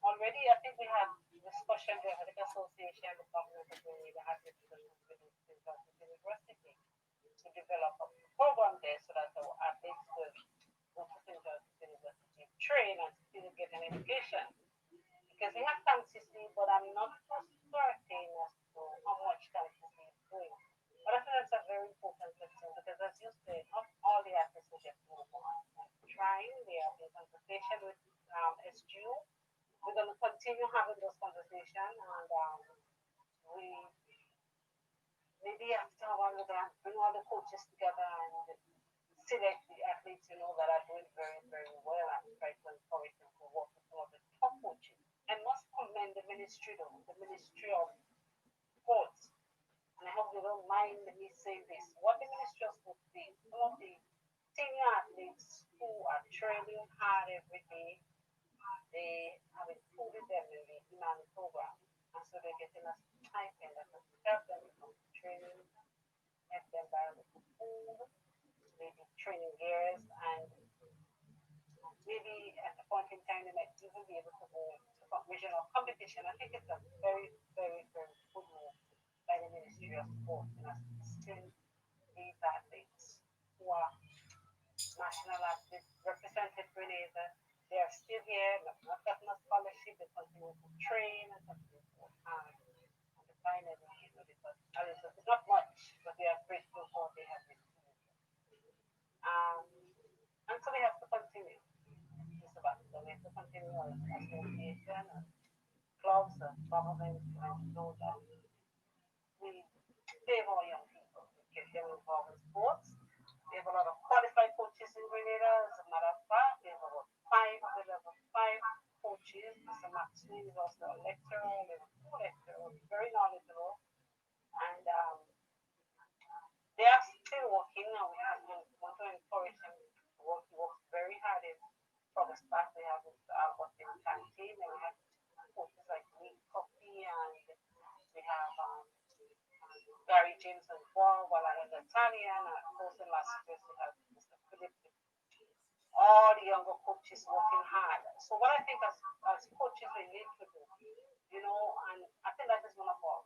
Speaker 3: Already I think we had discussion with the Athletic Association, the government of Grenada had discussions with the university to develop a program there so that our athletes could go to St. George's University, train and still get an education. Because we have consistency, but I'm not so certain as to how much consistency is doing. But I think that's a very important question because, as you say, not all the athletes will get moved on. Trying, we have a conversation with SGU. We're going to continue having those conversations, and we maybe after a while we're going to bring all the coaches together and select the athletes, that are doing very, very well and try to encourage them to work with some of the top coaches. I must commend the ministry, though, the Ministry of Sports. And I hope you don't mind me saying this. What the Ministry of Sports did, some of the senior athletes who are training hard every day, they have included them in the Imani program. And so they're getting a stipend that will help them with training, help them buy the food, maybe training gears, and maybe at a point in time they might even be able to go to regional competition. I think it's a very, very, very good move by the Ministry of Sport and still these athletes who are national athletes represented Grenada. They are still here, not gotten a scholarship, they continue to train and continue to work hard. And the final because it's not much, but they are grateful for what they have received. And so we have to continue. It's about it. So we have to continue as association and clubs and governments and know that we save our young people, we get them involved in sports. We have a lot of qualified coaches in Grenada. As a matter of fact, we have about 5 of the level 5 coaches. Mr. Maxine is also a lecturer, level 2 lecturer, very knowledgeable. Gary James and Paul, while I was Italian, and of course in Las Vegas we have Mr. Philip, all the younger coaches working hard. So what I think as coaches we need to do, and I think that is one of our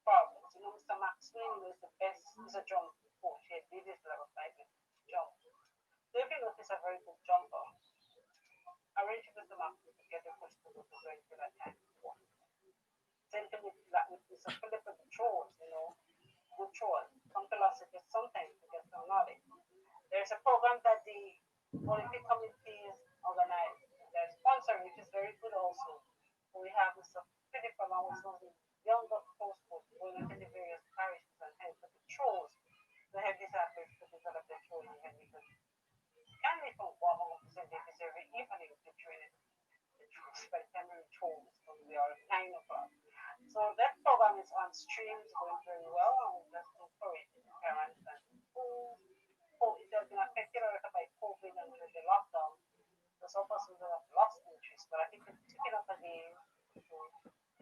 Speaker 3: problems. Mr. Maxwell is the best, is a jump coach. He did his level 5 jump. So if you notice a very good jumper, arrange with Mr. Maxwell to get the coach to go to Grenada that time. Same thing with Mr. Philip with the throws, good throws. Some philosophy sometimes to get some knowledge. There's a program that the Olympic Committee is organized. They're sponsoring, which is very good also. So we have Mr. Philip along with some of the younger coach going into the various parishes and help with the throws. To help these athletes to develop their throws and help because can be from 100% every evening to train the throws by the time we throws when we are 9 o'clock. So that program is on streams, going very well, and we just encourage parents and schools. It has been affected a lot by COVID and with the lockdown. So some persons have lost interest, but I think it's picking up again. So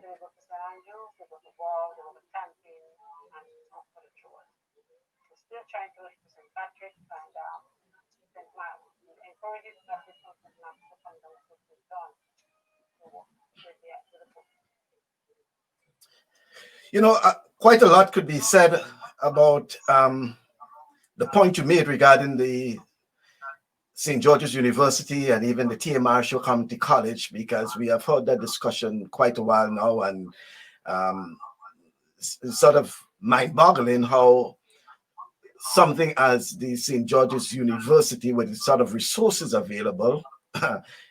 Speaker 3: they go to St. Andrews, they go to Wall, they go to camping, and go for the tours. We're still trying to reach St. Patrick and St. Mark. We encourage it to St. Mark to come down to St. John to work with the
Speaker 1: Quite a lot could be said about the point you made regarding the St. George's University and even the T.A. Marshall Community College, because we have heard that discussion quite a while now, and it's sort of mind-boggling how something as the St. George's University, with the sort of resources available,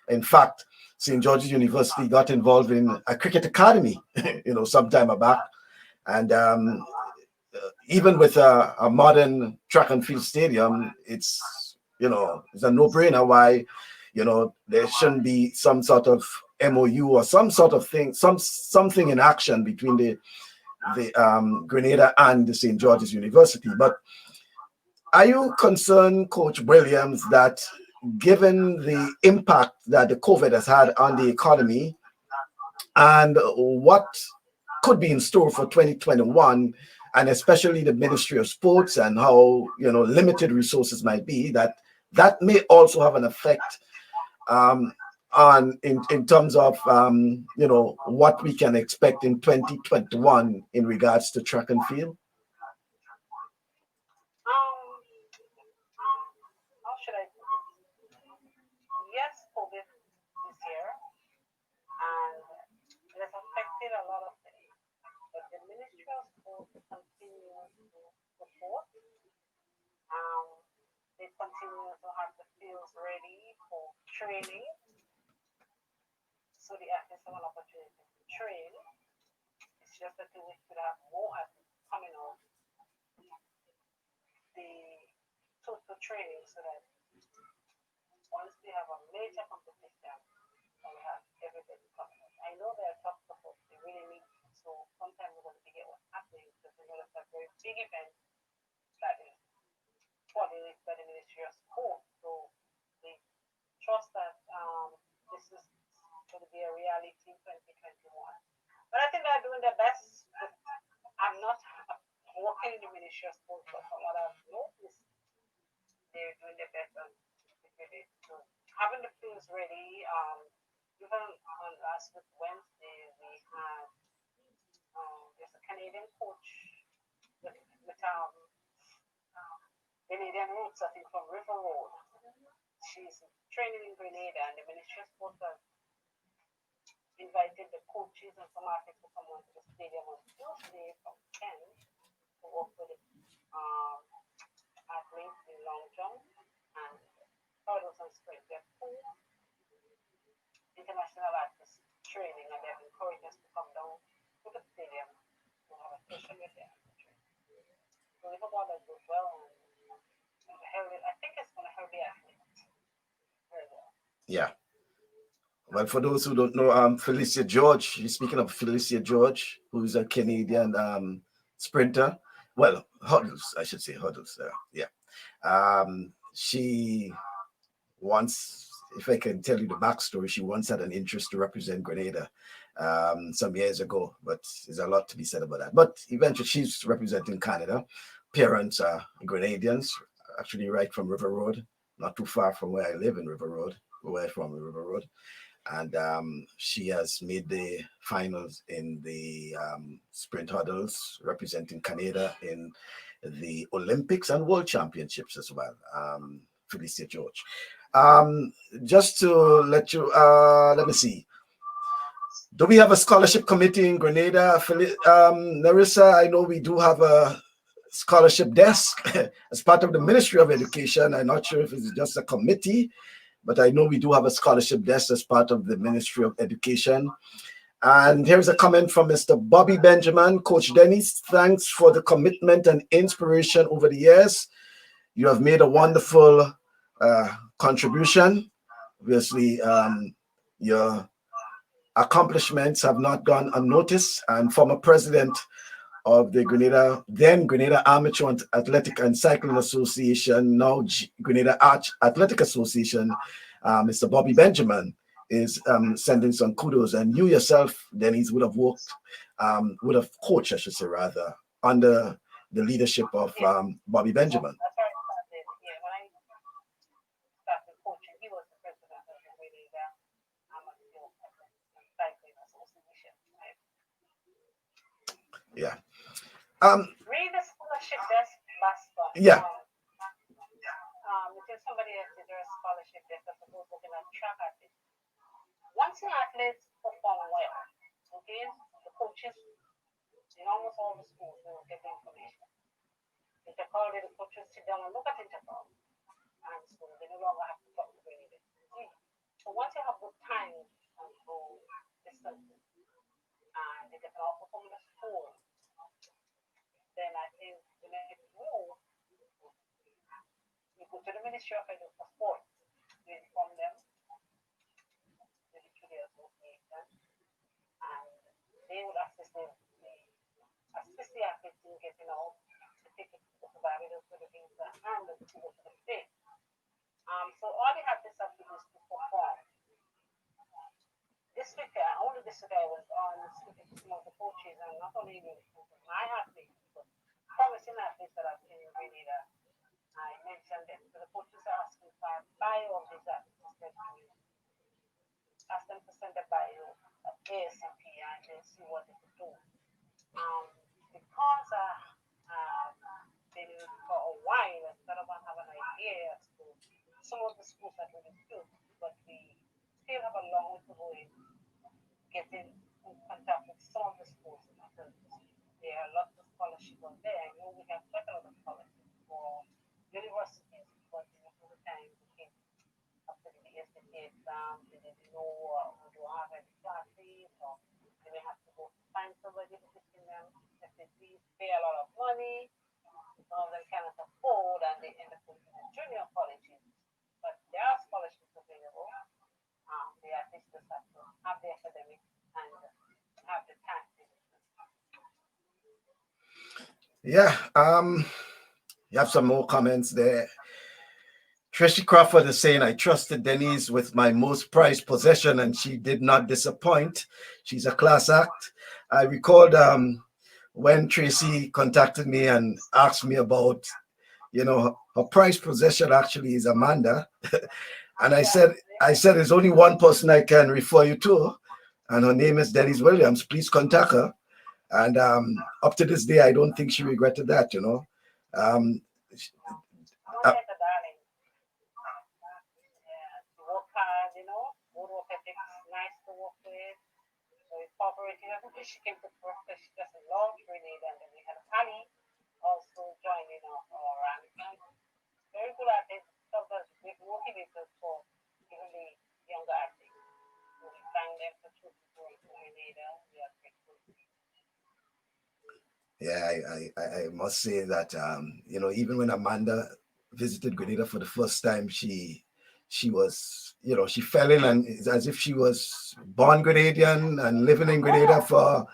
Speaker 1: in fact, St. George's University got involved in a cricket academy, some time back. And even with a modern track and field stadium, it's a no-brainer why, there shouldn't be some sort of MOU or some sort of thing, something in action between the Grenada and the St. George's University. But are you concerned, Coach Williams, that given the impact that the COVID has had on the economy and what could be in store for 2021, and especially the Ministry of Sports and how limited resources might be, that may also have an effect in terms of what we can expect in 2021 in regards to track and field?
Speaker 3: How should I do? Yes, COVID is here, and it has affected a lot of things. But the Ministry of Sports continues to support. They continue to have the fields ready for training, so the athletes have an opportunity to train. It's just that we could have more athletes coming off the total training, so that once we have a major competition, and we have everybody coming off. I know there are top support they really need, so sometimes we're going to figure what's happening because we know that's a very big event that is coordinated by the Ministry of Sport. So we trust that this is going to be a reality in 2021. But I think they're doing their best. I'm not working in the Ministry of Sport, but from what I've noticed, they're doing their best. So having the fields ready, even on last week Wednesday, we had there's a Canadian coach with Grenadian roots, I think, from River Road. She's training in Grenada, and the Ministry of Sport has invited the coaches and some athletes to come onto the stadium on Tuesday from 10 to work with the athletes in long jump and hurdles and sprint. They're two international athletes training, and they've encouraged us to come down to the stadium to have a session with them. So we hope all that goes well. I think it's going to help the athletes very well.
Speaker 1: Yeah. Well, for those who don't know, Felicia George, you're speaking of Felicia George, who's a Canadian sprinter. Well, hurdles, I should say hurdles. She once, if I can tell you the backstory, she once had an interest to represent Grenada some years ago, but there's a lot to be said about that. But eventually, she's representing Canada. Parents are Grenadians, actually right from River Road, not too far from where I live in River Road, where I'm from River Road. And she has made the finals in the sprint hurdles, representing Canada in the Olympics and World Championships as well. Felicia George. Just to let you, let me see. Do we have a scholarship committee in Grenada? Narissa, I know we do have a scholarship desk as part of the Ministry of Education. I'm not sure if it's just a committee, but I know we do have a scholarship desk as part of the Ministry of Education. And here's a comment from Mr. Bobby Benjamin. Coach Denise, thanks for the commitment and inspiration over the years. You have made a wonderful contribution. Obviously, your accomplishments have not gone unnoticed. And former president of the Grenada Amateur Athletic and Cycling Association, now Grenada Arch Athletic Association, Mr. Bobby Benjamin is sending some kudos. And you yourself, Denise, would have coached, I should say, rather, under the leadership of Bobby Benjamin. Yeah.
Speaker 3: Read the scholarship desk last one.
Speaker 1: Yeah.
Speaker 3: Because somebody else did their scholarship desk, I suppose looking at track athletes. Once an athlete perform well, okay, the coaches in almost all the schools will get the information. Intercall, the coaches sit down and look at Intercall, and so they no longer have to talk to anybody. So once you have good time and go distances, and they can all perform the school, then I think the next move, you go to the Ministry of Sport, you inform them, the association, and they will assist the athletes in getting out the tickets to the Barbados for the things and to go to the state. So all the athletes have to do is to perform. This week, only this week I was on speaking to some of the coaches, and not only my athletes, but promising athletes that I've seen in Grenada. I mentioned them. So the coaches are asking for a bio of these athletes. Ask them to send a bio at ASCP and then see what they can do. Because I've been for a while, I sort of have an idea as to some of the schools that really good, but we still have a long way to go in getting in contact with some of the schools because there are lots of scholarships on there. I know we have quite a lot of scholarships for universities, but most of the time we came after the SDCSS exam, they didn't know who to have any classes, or they may have to go find somebody to teach them. If they pay a lot of money, some of them cannot afford, and they end up going to the junior colleges. But there are scholarships available. They at least just have to have the academics and have the time.
Speaker 1: Yeah, you have some more comments there. Tracy Crawford is saying, I trusted Denise with my most prized possession and she did not disappoint. She's a class act. I recalled when Tracy contacted me and asked me about, her prized possession actually is Amanda. And I said, there's only one person I can refer you to, and her name is Denise Williams. Please contact her. And up to this day, I don't think she regretted that,
Speaker 3: She came to Professor, she just loved Grenada, and then we had Honey also joining our ranks. Very good at it, so that's motivators for even the younger athletes. So we thank them for choosing Grenada. We are grateful.
Speaker 1: Yeah, I must say that even when Amanda visited Grenada for the first time, she was, she fell in and it's as if she was born Grenadian and living in Grenada for,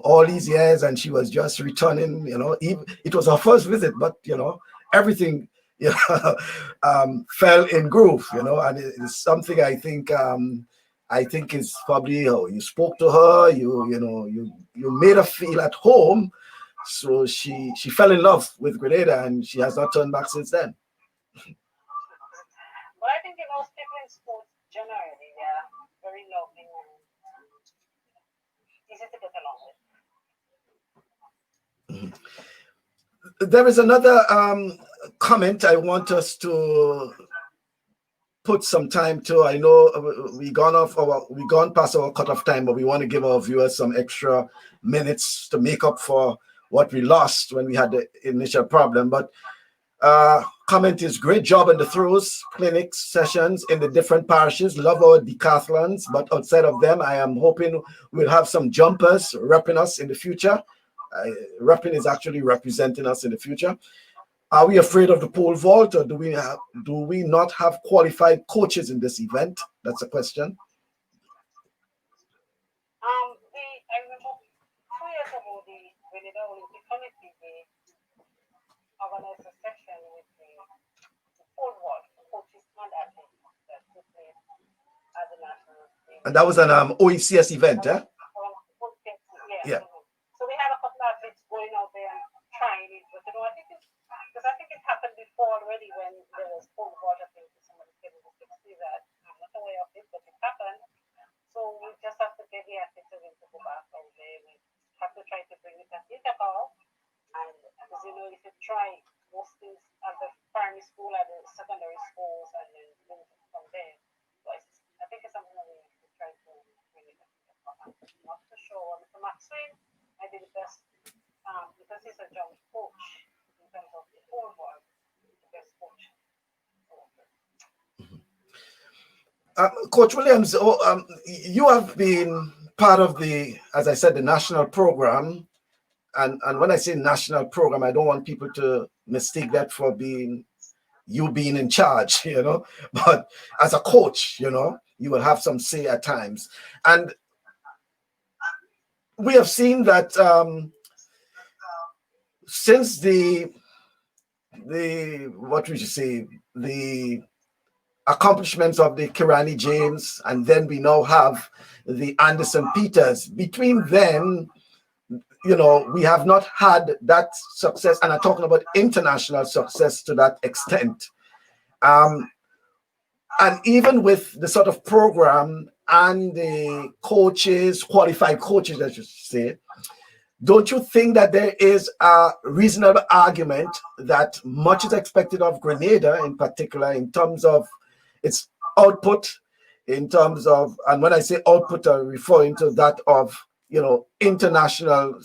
Speaker 1: all these years, and she was just returning, it was her first visit, but, everything, fell in groove, and it's something I think I think it's probably you spoke to her, you made her feel at home, so she fell in love with Grenada, and she has not turned back since then.
Speaker 3: But I think people in sports generally, they are very loving and easy to get along with.
Speaker 1: There is another comment I want us to put some time to. I know we gone past our cutoff time, but we want to give our viewers some extra minutes to make up for what we lost when we had the initial problem. But comment is great job in the throws, clinics, sessions in the different parishes. Love our decathlons, but outside of them, I am hoping we'll have some jumpers repping us in the future. Repping is actually representing us in the future. Are we afraid of the pole vault, or do we not have qualified coaches in this event? That's a question.
Speaker 3: I remember 2 years ago, the Grenada Olympic Committee organized a session with the pole vault coaches and athletes that took place at the national team.
Speaker 1: And that was an OECS event,
Speaker 3: yeah?
Speaker 1: Yeah.
Speaker 3: So we had a couple of athletes going out there and trying it, but I think it happened before already when there was pole vault. I think somebody said in the 60s that I'm not aware of it, but it happened. So we just have to get the athletes to go back out there. We have to try to bring it at Interpol. And as you know, if you try most things at the primary school, at the secondary schools, and then move from there. So I think it's something that we try to bring it at Interpol. I'm not too sure. Mr. Maxwell, I did the best because he's a jump coach in terms of the pole vault, the best coach.
Speaker 1: Coach Williams, you have been part of as I said, the national program. And when I say national program, I don't want people to mistake that for being in charge, But as a coach, you will have some say at times. And we have seen that since the accomplishments of the Kirani James, and then we now have the Anderson Peters. Between them, we have not had that success, and I'm talking about international success to that extent. And even with the sort of program and the coaches, qualified coaches, I should say, don't you think that there is a reasonable argument that much is expected of Grenada in particular in terms of its output, in terms of, and when I say output, I'm referring to that of, international,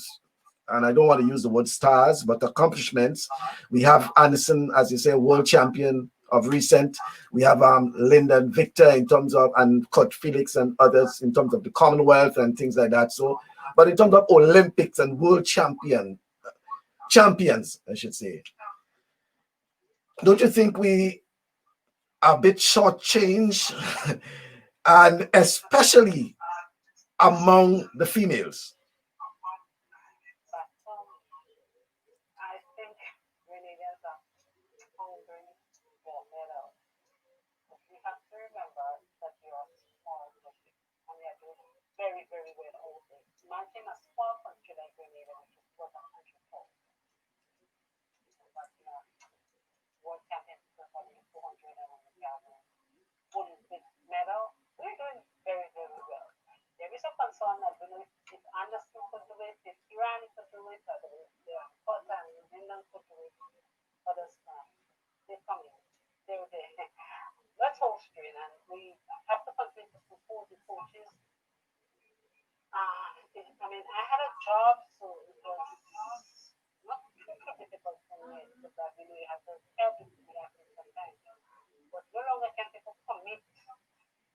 Speaker 1: and I don't want to use the word stars, but accomplishments. We have Anderson, as you say, world champion of recent. We have Lyndon Victor in terms of, and Kurt Felix and others in terms of the Commonwealth and things like that. So, but in terms of Olympics and world champions, I should say, don't you think we are a bit shortchanged, and especially among the females?
Speaker 3: I think Grenadians are hungry for medals. But we have to remember that we are a small country and we are doing very, very well all day. Imagine a small country like Grenada, which is what a country for. World champions for 200 and 1,000 Olympic medal. We're doing very, very well. There is a concern that if Anderson could do it, if Iran could do it, or the Qatar and England could do it, others can. They're coming. They're there. Let's hold straight, and we have to continue to support the coaches. I had a job, so it was not too difficult for me because I really have to help people sometimes. But no longer can people commit,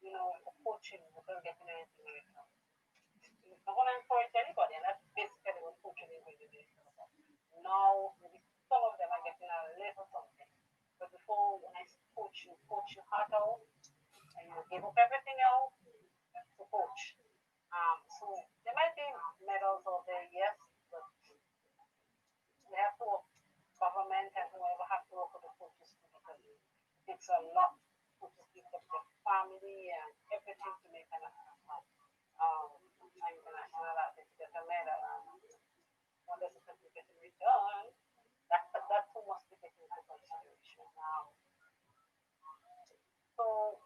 Speaker 3: for coaching without getting anything in return. I want to encourage anybody, and that's basically what coaching is going to do. Now, maybe some of them are getting a little something. But before, when I coach you hard out, and you give up everything else to coach. So there might be medals out there, yes, but we have to work, government and whoever have to work with the coaches because it's a lot. Coaches give up their family and everything to make an we're getting it done. That too must be taken into consideration. So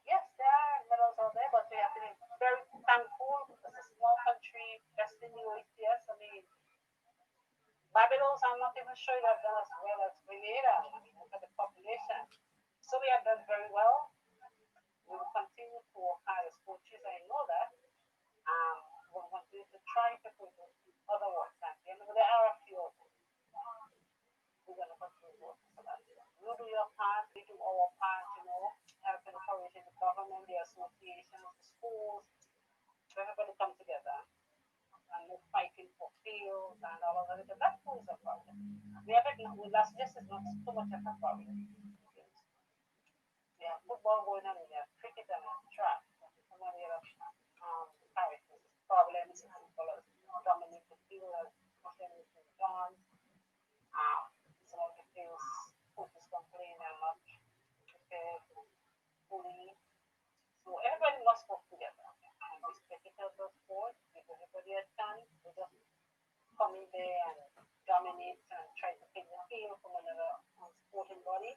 Speaker 3: yes, there are medals out there, but we have to be very thankful because it's a small country, just in the OECS. I mean, Barbados, I'm not even sure they've done as well as Grenada. I mean, look at the population. So we have done very well. We will continue to work hard as coaches. I know that. We'll continue to try to put other work. And there are a few of them. We're going to continue working for that. You do your part, we do our part, helping encouraging the government, the associations, the schools, so everybody come together and no fighting for fields and all of that. Because that too is a problem. We have it with us, this is not too much of a problem. We have football going on, we have cricket and we have track. Some of the other characters, problems, as well as dominate the field, as Muslims have done. Some of the fields, coaches complain and not prepared fully. So everybody must work together and respect each other's sport, give everybody a chance. We just come in there and dominate and try to take the field from another sporting body.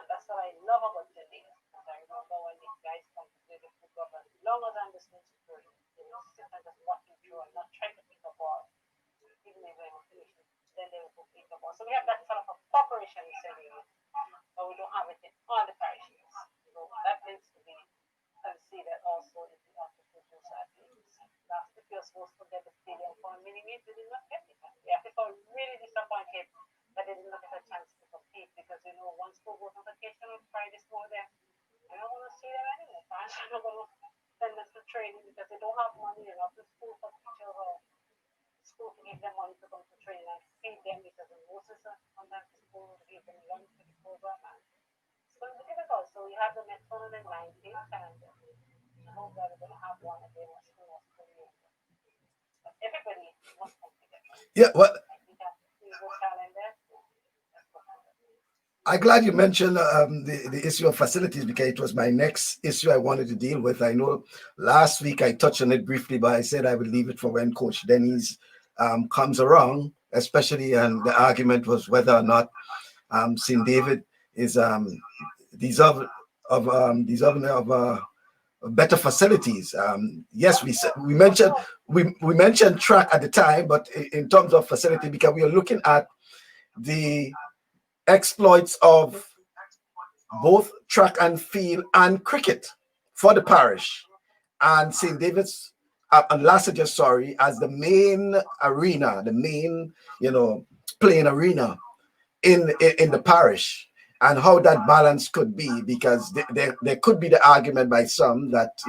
Speaker 3: And that's what I love about Denise. Because I remember when the guys come to play the football, as long as I'm listening to them, sit and just watching through and not trying to pick a ball, even if they're finished, then they will go pick a ball. So we have that sort of a cooperation in Serbia, but we don't have it in all the parishes. So that needs to be considered also in the artificial side. Last week we were supposed to get the stadium for a minute, we did not get it. We have people really disappointed that they did not get a chance to compete because once school goes on vacation on Friday morning, I don't want to see them anymore. Parents are not going to send them to training because they don't have money. They're not to school for teachers or school to give them money to come to training and feed them because the nurses sometimes the school give them lunch for the program. And it's going to be difficult. So we have the next one on the 19th, and I hope that we're going to have one again as soon as possible. But everybody must come together.
Speaker 1: Yeah, well,
Speaker 3: I think that's the calendar.
Speaker 1: I'm glad you mentioned the issue of facilities because it was my next issue I wanted to deal with. I know last week I touched on it briefly, but I said I would leave it for when Coach Denise comes around, especially, and the argument was whether or not St. David is deserving of better facilities. Yes, we mentioned track at the time, but in terms of facility, because we are looking at the exploits of both track and field and cricket for the parish, and St. David's and Lasseter, sorry, as the main arena, the main playing arena in the parish, and how that balance could be, because there could be the argument by some that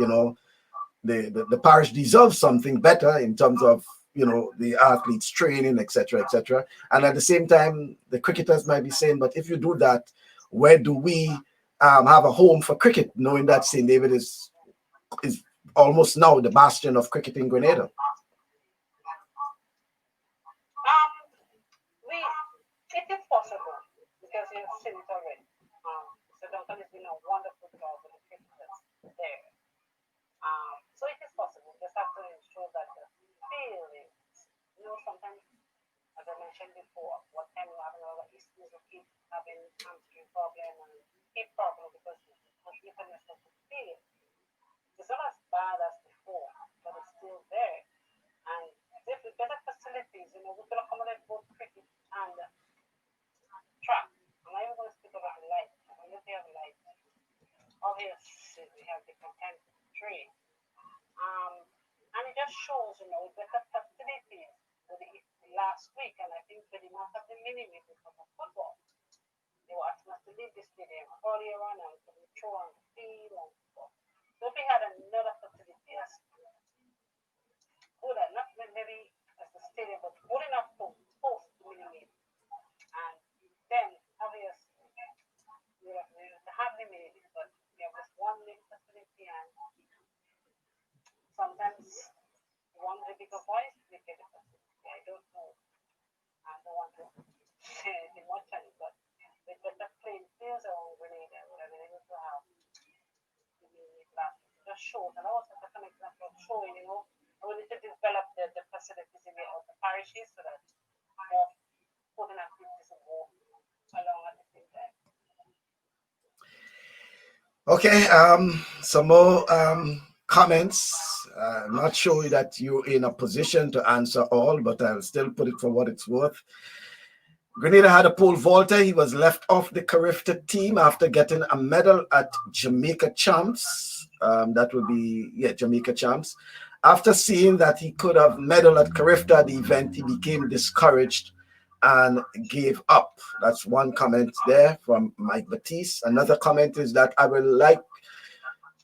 Speaker 1: the parish deserves something better in terms of the athletes training, etc., etc. And at the same time, the cricketers might be saying, but if you do that, where do we have a home for cricket, knowing that St. David is almost now the bastion of cricket in Grenada?
Speaker 3: It is possible because you've seen it already. So Duncan has been a wonderful job with the cricketers there. So it is possible. Just have to ensure that the field is, sometimes, as I mentioned before, what time we're having all the issues of kids having hamstring problem and hip problem because of openness of the field. It's not as bad as before, but it's still there. And if with better facilities, we could accommodate both cricket and track. I'm not even going to speak about the light. When you have light, obviously we have different kinds of train. And it just shows, with better facilities with the last week, and I think with the amount of the minimum because of football, they were asking us to leave the stadium earlier on and to throw on the field and stuff. So if we had another facility as good, not maybe as the stadium, but good enough to host the minimum, and then obviously we have the minimum, but we have this one main facility, and sometimes one the bigger boys they get a facility. I don't know. I don't want to say anything much on it, but with better playing fields around Grenada, we have been able to have just shows, and also that's an example of showing, we need to develop the facilities in the parishes so that more sporting activities involved along at the same time.
Speaker 1: Okay, some more comments. I'm not sure that you're in a position to answer all, but I'll still put it for what it's worth. Grenada had a pole vaulter. He was left off the Carifta team after getting a medal at Jamaica Champs. That would be, Jamaica Champs. After seeing that he could have medal at Carifta, the event, he became discouraged and gave up. That's one comment there from Mike Batiste. Another comment is that I would like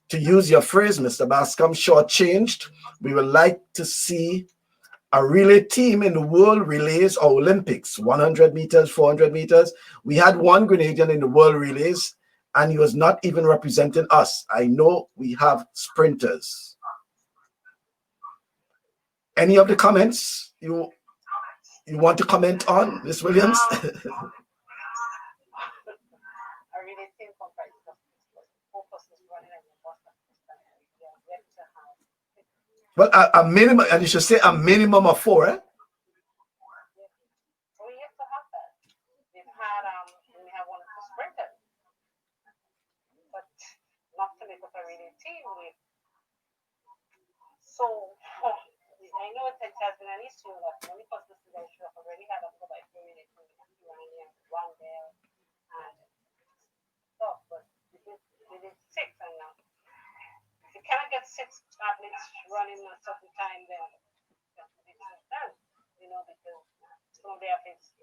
Speaker 1: to use your phrase, Mr. Bascom, shortchanged. We would like to see a relay team in the world relays or Olympics, 100 meters, 400 meters. We had one Grenadian in the world relays, and he was not even representing us. I know we have sprinters. Any of the comments you want to comment on, Ms. Williams?
Speaker 3: I really think comprises of focus is running and the most of this time. We are yet to have.
Speaker 1: Well, a minimum, and you should say a minimum of 4, eh?
Speaker 3: We yet to have that. We have one of the sprinters, but not to make up a really team with. So I know it has been an issue that when it comes to the issue, I've already had up to about 3 minutes with Iranian, one there, and stuff, but we did 6, and now if you cannot get 6 athletes running a certain time, then it's done, because some of the athletes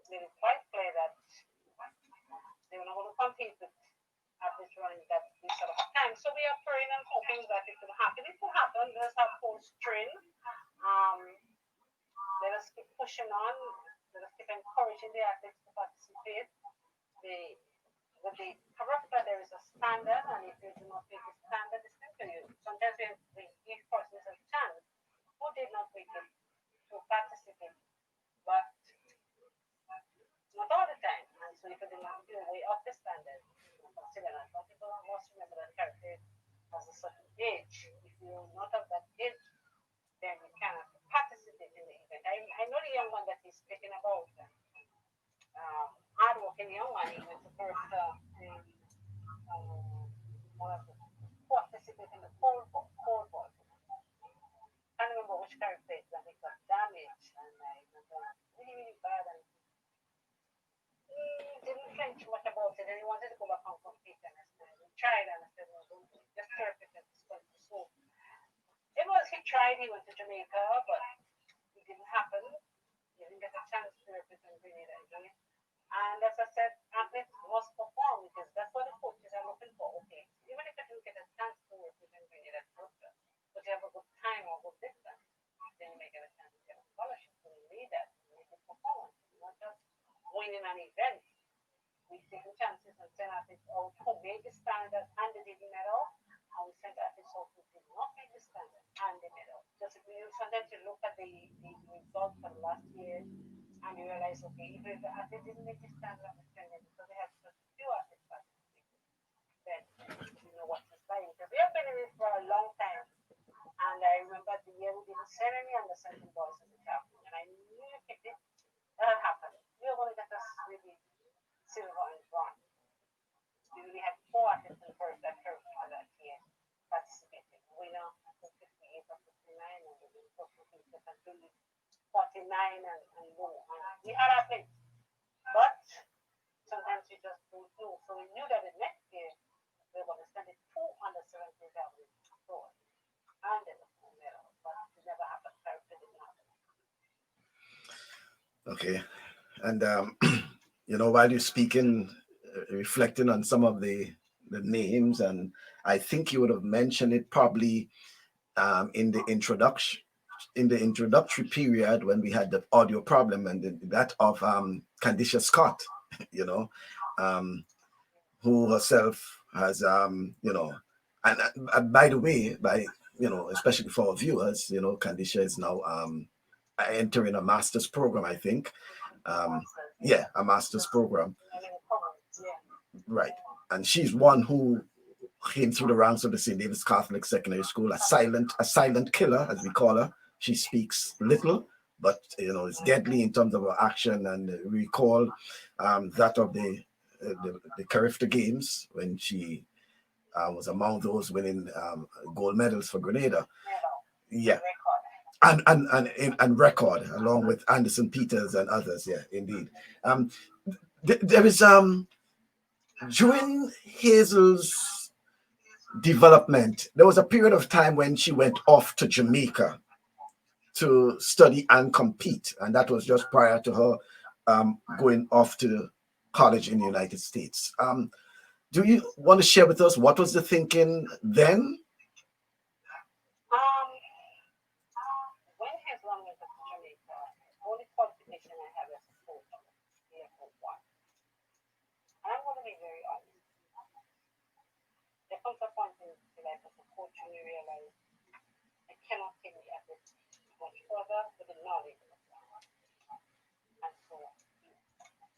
Speaker 3: made it quite clear that they were not going to compete with athletes running that this sort of time. So we are praying and hoping that it will happen. It will happen. Let us have full strength. Let us keep pushing on. Let us keep encouraging the athletes to participate. With the character, there is a standard, and if you do not make the standard, it's to you. Sometimes we give persons a chance who did not make it to participate, but not all the time. And so if you do not do way up the standard, consider that. Some people must remember that character has a certain age. If you're not of that age, then you cannot participate in the event. I know the young one that he's speaking about, hardworking young one, he went to first one of the participate in the pole vault. I can't remember which character it that he got damaged, and I remember really, really bad, and he didn't think too much about it, and he wanted to go back and compete, and I said, we tried, and I said, no, don't do it, just perfect at this point. So he tried, he went to Jamaica, but it didn't happen. He didn't get a chance to represent Grenada again. And as I said, athletes must perform because that's what the coaches are looking for. Okay, even if you didn't get a chance to represent Grenada program, but you have a good time or good distance, then you may get a chance to get a scholarship. So you need that to make it performance, not just winning an event. We take the chances and send athletes out who made the standard and they didn't medal, and we send athletes out who did not make the standard and the medal. Just sometimes you look at the results from last year and you realize, okay, even if the athlete didn't make the standard of the standard because they have such few athletes participating, then you know what to say. Because we have been in it for a long time. And I remember the year we didn't send any under 17 boys as a captain, and I knew if it happened, we were going to get us really silver and bronze. We really had 4 athletes in the first that for that year participating. Winner 58 or 59, and we were 49 and more. We had athletes, but sometimes you just don't know. So we knew that the next year we were going to send it 2 under 17 athletes forward. And it was no medal, but it never happened. It didn't happen.
Speaker 1: Okay. And, while you're speaking, reflecting on some of the names, and I think you would have mentioned it probably in the introductory period when we had the audio problem, and that of Candicia Scott, who herself has, and by the way, especially for our viewers, Candicia is now entering a master's program, I think. A master's program. Right. And she's one who came through the ranks of the St. David's Catholic Secondary School, a silent killer, as we call her. She speaks little, but it's deadly in terms of her action. And recall that of the Carifta Games when she was among those winning gold medals for Grenada. Yeah. And record along with Anderson Peters and others. Yeah, indeed. There is during Hazel's development, there was a period of time when she went off to Jamaica to study and compete, and that was just prior to her going off to college in the United States. Do you want to share with us what was the thinking then?
Speaker 3: When Hazel went to Jamaica, only qualification I have as a coach was airport one. And I'm going to be very honest. There comes a point in life as a coach when you realize I cannot take the effort much further with the knowledge of the plan. And so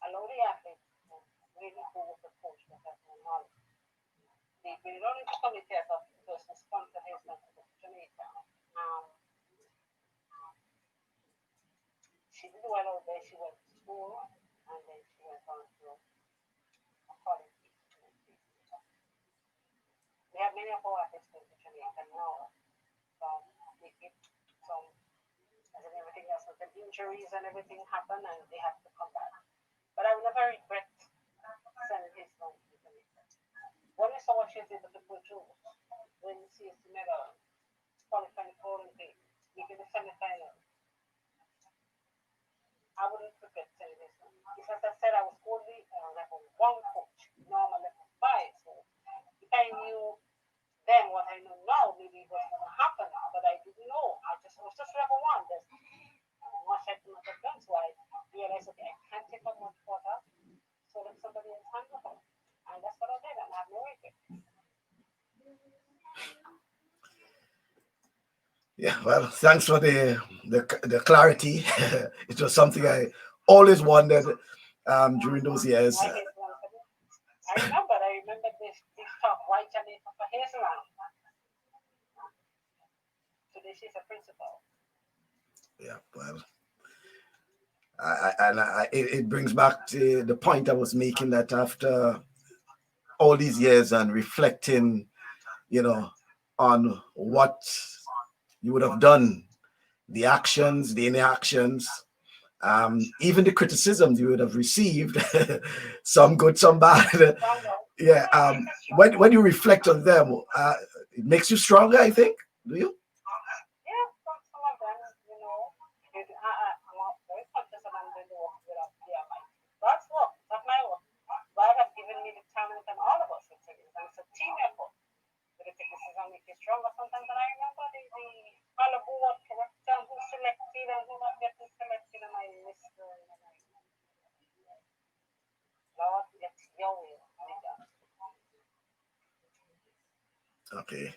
Speaker 3: allow the athlete to really go with the coach that has more knowledge. They don't need to committee as a person sponsor Hazel to go to Jamaica. She did well out there. She went to school and then she went on to a college. We have many of our athletes going to Jamaica now. Some, as in everything else, with the injuries and everything happen and they have to come back. But I will never regret sending his son to Jamaica. When we saw what she did with the Portugal, when you see the medal, qualifying for Olympics, making the semi-final, I wouldn't regret sending his son. Because as I said, I was only level 1 coach, now I'm a level 5. So if I knew then what I know now, maybe it was going to happen, but I didn't know. I was just level 1. There's much I could not have done. So I realized, okay, I can't take on much water, so let somebody else handle it. And that's what I did, and I have no regret.
Speaker 1: Yeah, well, thanks for the clarity. It was something I always wondered during those years.
Speaker 3: I remember this talk, why Jamaica for Hazelland. Today she's a principal.
Speaker 1: Yeah, well, it brings back to the point I was making, that after all these years and reflecting, on what you would have done, the actions, the inactions, even the criticisms you would have received, some good, some bad. Yeah. When you reflect on them, it makes you stronger, I think. Do you?
Speaker 3: Yeah, some of them, I'm very conscious and I'm going to work without fear. God's work, not my work. God has given me the talent and all of us. It's a team effort. But the criticism makes you stronger sometimes. And I remember the all of who was corrected, who selected and who not getting selected, and I listened. Lord, let your will be done.
Speaker 1: Okay.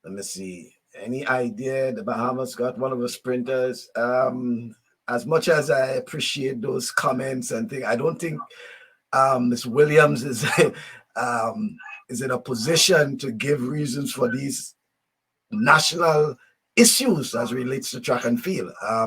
Speaker 1: Let me see. Any idea the Bahamas got one of the sprinters? As much as I appreciate those comments and things, I don't think Miss Williams is in a position to give reasons for these national issues as relates to track and field. I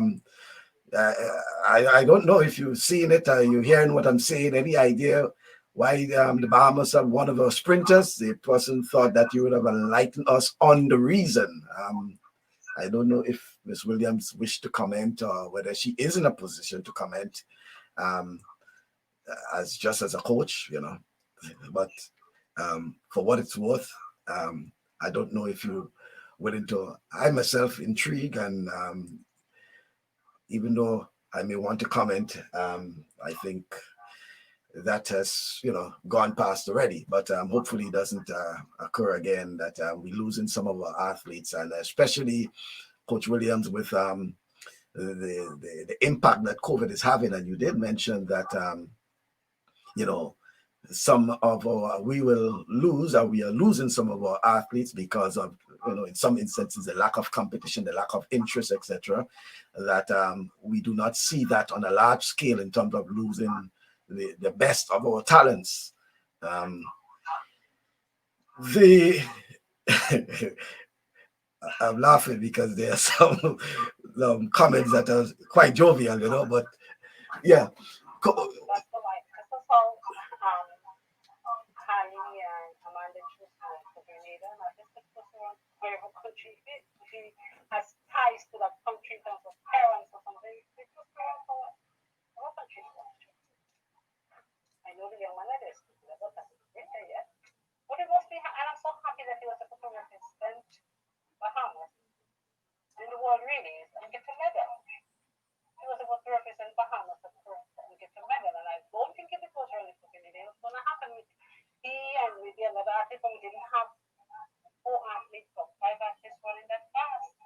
Speaker 1: don't know if you've seen it. Are you hearing what I'm saying? Any idea why the Bahamas have one of our sprinters? The person thought that you would have enlightened us on the reason. I don't know if Miss Williams wished to comment or whether she is in a position to comment as a coach, But for what it's worth, I don't know if you're willing to. I myself intrigued, and even though I may want to comment, I think that has gone past already, but hopefully it doesn't occur again, that we're losing some of our athletes, and especially Coach Williams with the impact that COVID is having. And you did mention that some of our, we will lose, or we are losing some of our athletes because of in some instances the lack of competition, the lack of interest, etc. That we do not see that on a large scale in terms of losing the best of our talents. I'm laughing because there are some comments that are quite jovial, you know. But yeah,
Speaker 3: That's the life. This is how Harry and Amanda choose to Grenada. And I think this is wherever country she has ties to that country in terms of parents or something. They just go for what country she wants to. I know the young man that is never done it yet. But it must be, and I'm so happy that he was able to represent Bahamas in the world really and get a medal. He was able to represent Bahamas and get a medal. And I don't think if it was really for Grenada, it was going to happen with he and with the other artists, but we didn't have 4 athletes or 5 athletes running that fast.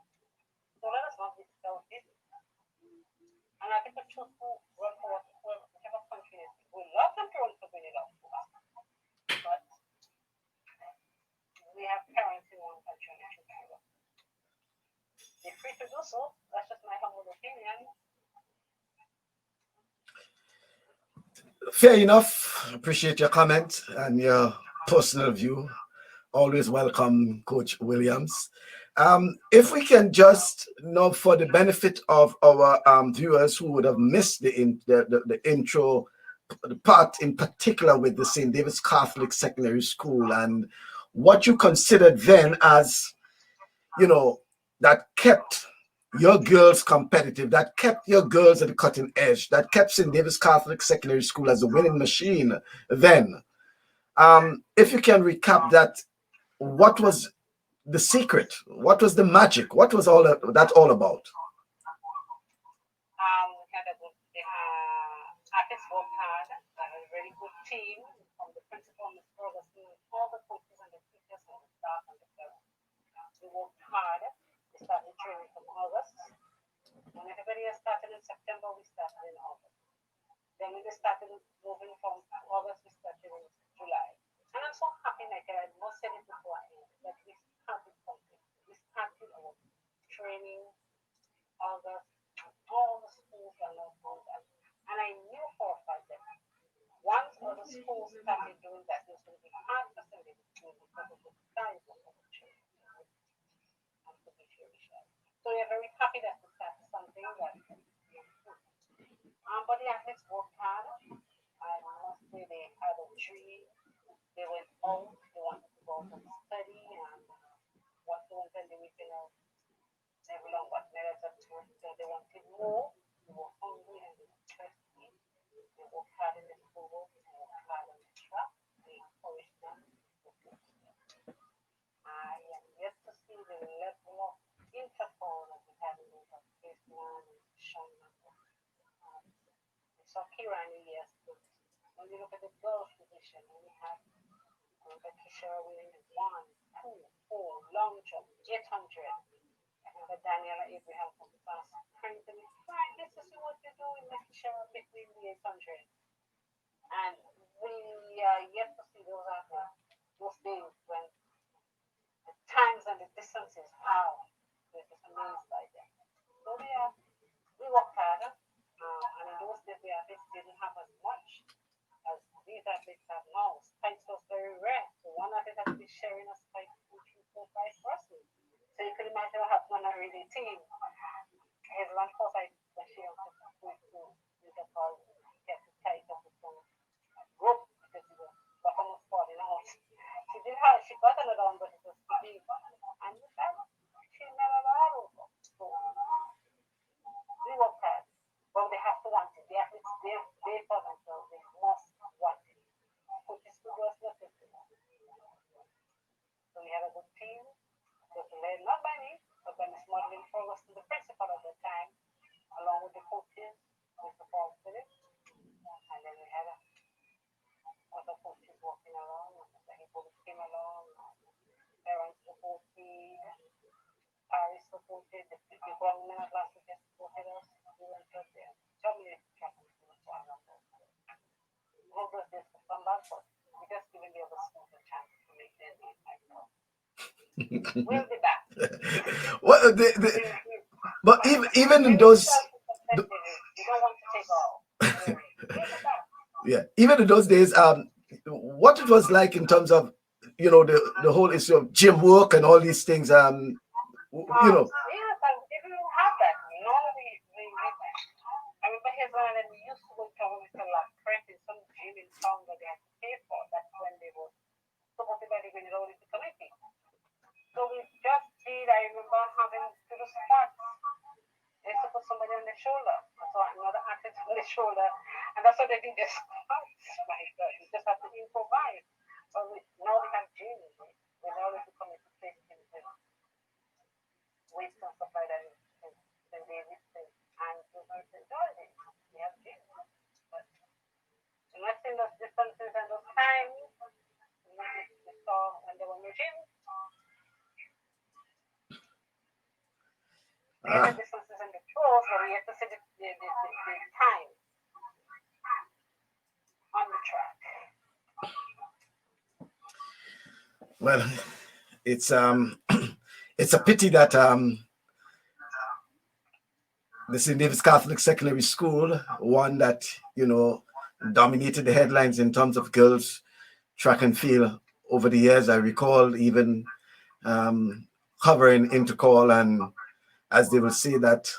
Speaker 3: So let us not be so busy. And I think the truth will run for whichever country it is. We love them to run for Grenada, but we have parents in one country and they should do it. They're free to do so. That's just my humble opinion.
Speaker 1: fair enough. Appreciate your comment and your personal view. Always welcome, Coach Williams. If we can just know, for the benefit of our viewers who would have missed the intro, the part in particular with the St. David's Catholic Secondary School and what you considered then as, you know, that kept your girls competitive, that kept your girls at the cutting edge, that kept St. David's Catholic Secondary School as a winning machine then. If you can recap that, what was the secret? What was the magic? What was all that all about?
Speaker 3: We had a good artist worked hard, a very good team from the principal, Ms. Augustine, all the coaches and the teachers and the staff and the parents. We worked hard. We started training from August. When everybody else started in September, we started in August. Then we started moving from August, we started in July. And I'm so happy, like I must say it before, that we started something. We started our training August, all the schools are now doing that. And I knew for a fact that once other schools started doing that, it was going to be hard for somebody to do because of the size of the children. So we're very happy that we started something that but the athletes worked hard. I must say they had a dream. They went out, they wanted to go out and study, and what they wanted, they were, they belong what medals at work, so they wanted more, they were hungry and they were thirsty. They worked hard in the school, they worked hard on the track, they encouraged them. I am yet to see the level of interval that we have in the baseline and Sean. So Kirani, yes, when you look at the girls' position, we have Patricia winning 1, 2, 4, long jump, 800. I have Daniela Abraham from the fast sprint. And it's fine, this is what you're doing, making sure between the 800. And we are yet to see those days when the times and the distances, how we're just amazed by them. So we work harder. And in those days, the athletes didn't have as much as these athletes have now. Spikes was very rare. So one athlete has to be sharing a spike 2, 3, 4, 5 persons. So you can imagine what happened on a relay team. His lunch was like when she was to the ball, get to tight up with the rope because the bottom was falling out. She got another one, but it was too big. And she never got over. So we work hard. But they have to want it. The athletes, they for themselves, they must want it. Coaches to do us nothing. So we had a good team. It was led not by me, but by Miss Modeling Ferguson, the principal at the time, along with the coaches, Mr. Paul Phillips. And then we had other coaches walking around. Mr. Hippolyte came along. Parents supported. Paris supported. The people women at last week supported us. We went up there. Tell me if you hope those days will come back, but we just giving the other schools a chance to make their name like that. We'll be back.
Speaker 1: Well, but even in those,
Speaker 3: you don't want to take all.
Speaker 1: Yeah, even in those days, what it was like in terms of, the whole issue of gym work and all these things. You know,
Speaker 3: Yes, I didn't have that. No, I remember his one, and we used to go to like prep in some gym in town that they had to pay for. That's when they were supported by the Grenada Olympic Committee. So we just did, I remember having to do squats. They used to put somebody on the shoulder, so another athlete on the shoulder, and that's what they did the squats. My God, you just have to improvise. But now we have gyms. We now need to come into place in weights and stuff like that in daily things. And we're going to enjoy it. We have gyms. But unless in those distances and those times, we saw when they were in the gym, we had the distances and the tools, but we had to see the time on the track.
Speaker 1: well, it's it's a pity that the St. David's Catholic Secondary School, one that, you know, dominated the headlines in terms of girls track and field over the years. I recall even covering Intercall, and as they will say that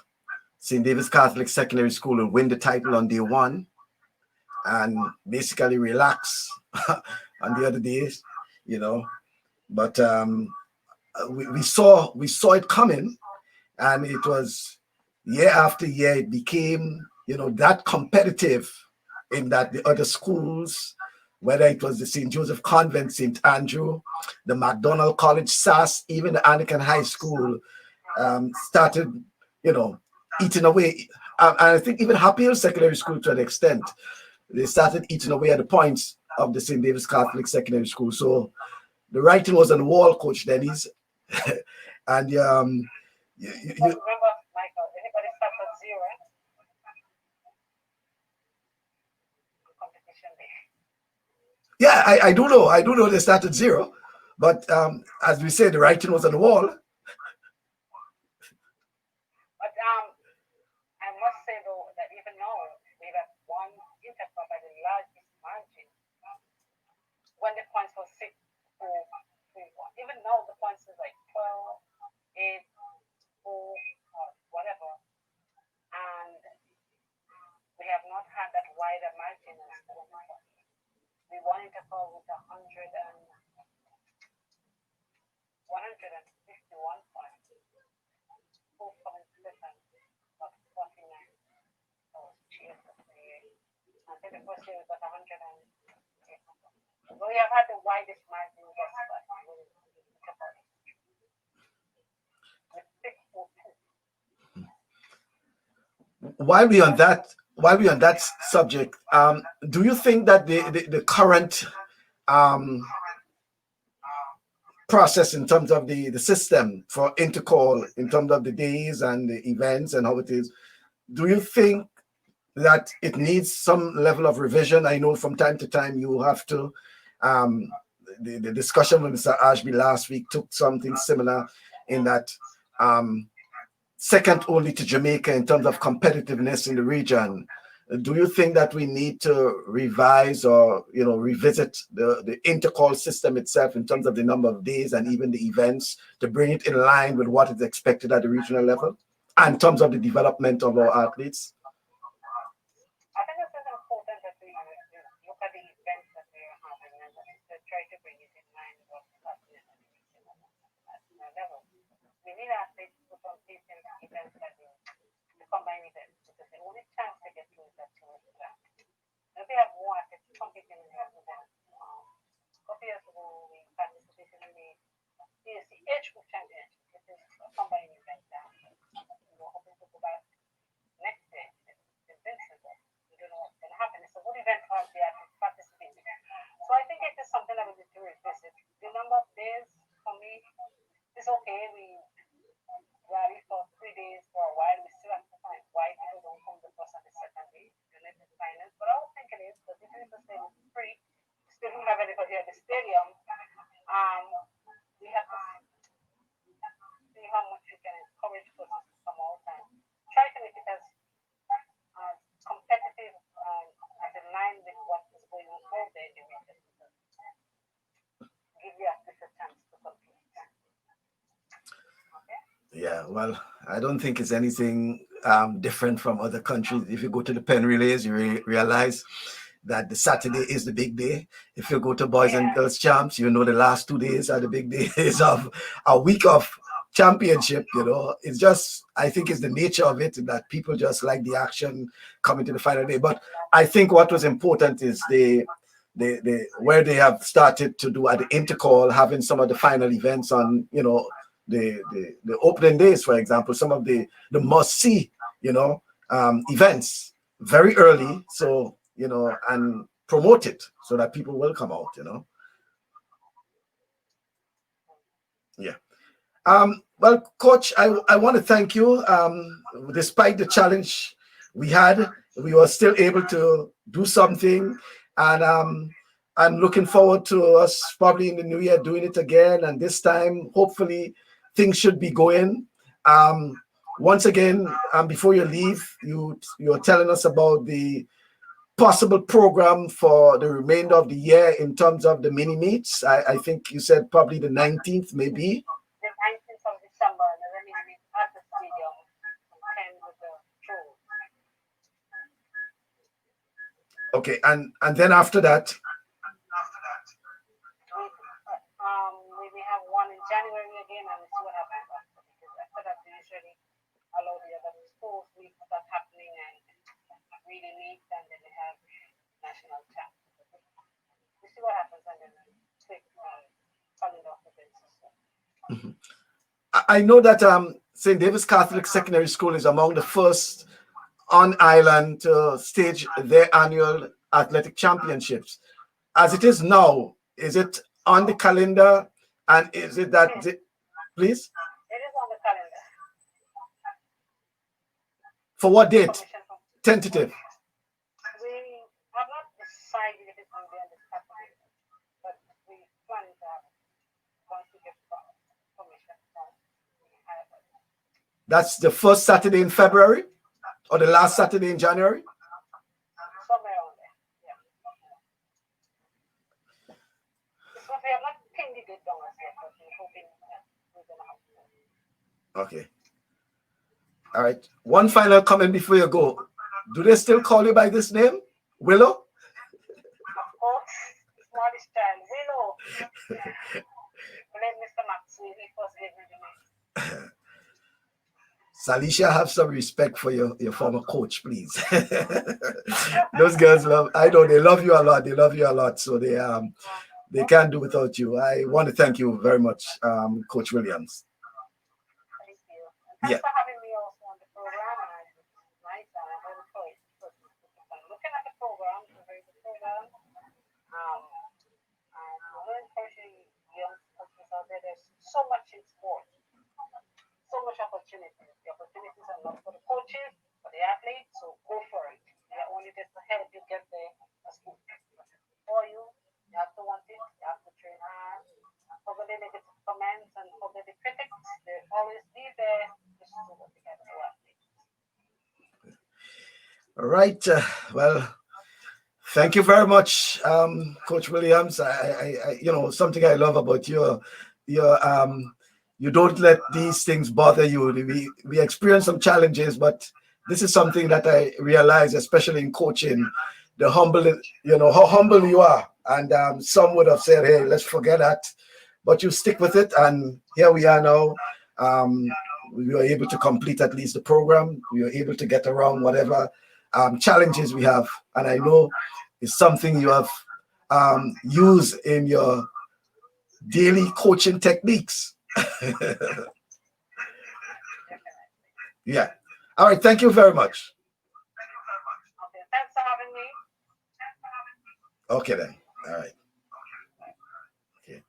Speaker 1: St. David's Catholic Secondary School will win the title on day one and basically relax on the other days, you know. But we saw it coming, and it was year after year it became, you know, that competitive in that the other schools, whether it was the St. Joseph Convent, St. Andrew, the McDonald College, SAS, even the Anglican High School, started, you know, eating away. And I think even Happy Hill Secondary School, to an extent, they started eating away at the points of the St. David's Catholic Secondary School. So the writing was on the wall, Coach Dennis. And
Speaker 3: remember, Michael, anybody start at zero? Competition there.
Speaker 1: Yeah, I do know. I do know they started zero. But as we said, the writing was on the wall.
Speaker 3: But I must say though that even now we have won Interclub by the largest margin. When the points were 6, 4, 3, 1. Even now the points is like 12, 8, 4, or whatever. And we have not had that wider margin as we won Interclub with 151 points. 4.7 of 49. So cheers for the year. I think the first year we got 100 and we have had the widest margin thus far. With 642.
Speaker 1: While we on that subject, do you think that the current process in terms of the system for Intercall, in terms of the days and the events and how it is, do you think that it needs some level of revision? I know from time to time you have to, the discussion with Mr. Ashby last week took something similar in that second only to Jamaica in terms of competitiveness in the region. Do you think that we need to revise or, you know, revisit the Intercall system itself in terms of the number of days and even the events to bring it in line with what is expected at the regional level and in terms of the development of our athletes?
Speaker 3: I think it's important that we look at the events that we are having and to try to bring it in line with what's happening at the regional level. We need athletes to compete in events that the combined events, because the only chance to get through is that two is that. If we have more athletes competing in those events, a couple years ago we participated in the CSC Age Group Championship, which is a combined event that we were hoping to go back next day in Vincent. We don't know what's going to happen. It's a good event for the athletes participating. So I think it is something that we need to revisit. The number of days for me is okay. We rally for 3 days for a while. We still have to find why people
Speaker 1: Yeah, well, I don't think it's anything different from other countries. If you go to the pen relays, you realize that the Saturday is the big day. If you go to boys and girls champs, you know the last 2 days are the big days of a week of championship. You know, it's just, I think it's the nature of it that people just like the action coming to the final day. But I think what was important is where they have started to do at the intercall, having some of the final events on, you know, the opening days, for example, some of the must see, you know, events very early, so you know, and promote it so that people will come out, you know. Yeah. Well, Coach, I want to thank you. Despite the challenge we had, we were still able to do something, and I'm looking forward to us probably in the new year doing it again. And this time, hopefully, things should be going. Once again, before you leave, you're telling us about the possible program for the remainder of the year in terms of the mini meets. I think you said probably the 19th, maybe.
Speaker 3: The 19th of December, the remaining at the stadium, 10 with the show.
Speaker 1: Okay, and then after that,
Speaker 3: we may have one in January again, and see what happens after. Because after that, we usually allow the other schools week to start happening and really meet, and then they have national champ. We see what happens, and then take calling off the system.
Speaker 1: I know that St. David's Catholic Secondary School is among the first on island to stage their annual athletic championships. As it is now, is it on the calendar, and is it that, please?
Speaker 3: It is on the calendar.
Speaker 1: For what date? Tentative.
Speaker 3: We have not decided if it's going to be on the Saturday, but we plan to have once we get permission from the higher.
Speaker 1: That's the first Saturday in February, or the last Saturday in January?
Speaker 3: Somewhere on there, yeah. So we have not pinned the date down as yet, but we're hoping that we're going to have to.
Speaker 1: Okay. All right. One final comment before you go. Do they still call you by this name? Willow?
Speaker 3: Of course, smartest child, Willow. Let Mr. Maxwell, he first gave me the name.
Speaker 1: Salisha, have some respect for your former coach, please. Those girls I know they love you a lot. They love you a lot. So they can't do without you. I want to thank you very much, Coach Williams.
Speaker 3: Thank you. And thanks for having me also on the program. And it's nice and I'm very encouraged. Looking at the program, it's a very good program. And I'm very encouraging young coaches out there. There's so much in sport. So much opportunities. The opportunities are not for the coaches, for the athletes, so go for it. They're only just to help you get there as good. For you have to want it, you have to train hard. Forget the negative comments and forget the critics. They'll always be there just to do what they can do.
Speaker 1: All right. Well, thank you very much, Coach Williams. I you know, something I love about your you don't let these things bother you. We experience some challenges, but this is something that I realize, especially in coaching, the humble, you know, how humble you are. And some would have said, hey, let's forget that. But you stick with it. And here we are now. We were able to complete at least the program. We were able to get around whatever challenges we have. And I know it's something you have used in your daily coaching techniques. Yeah. All right. Thank you very much.
Speaker 3: Okay. Thanks for having me.
Speaker 1: Okay then. All right. Okay.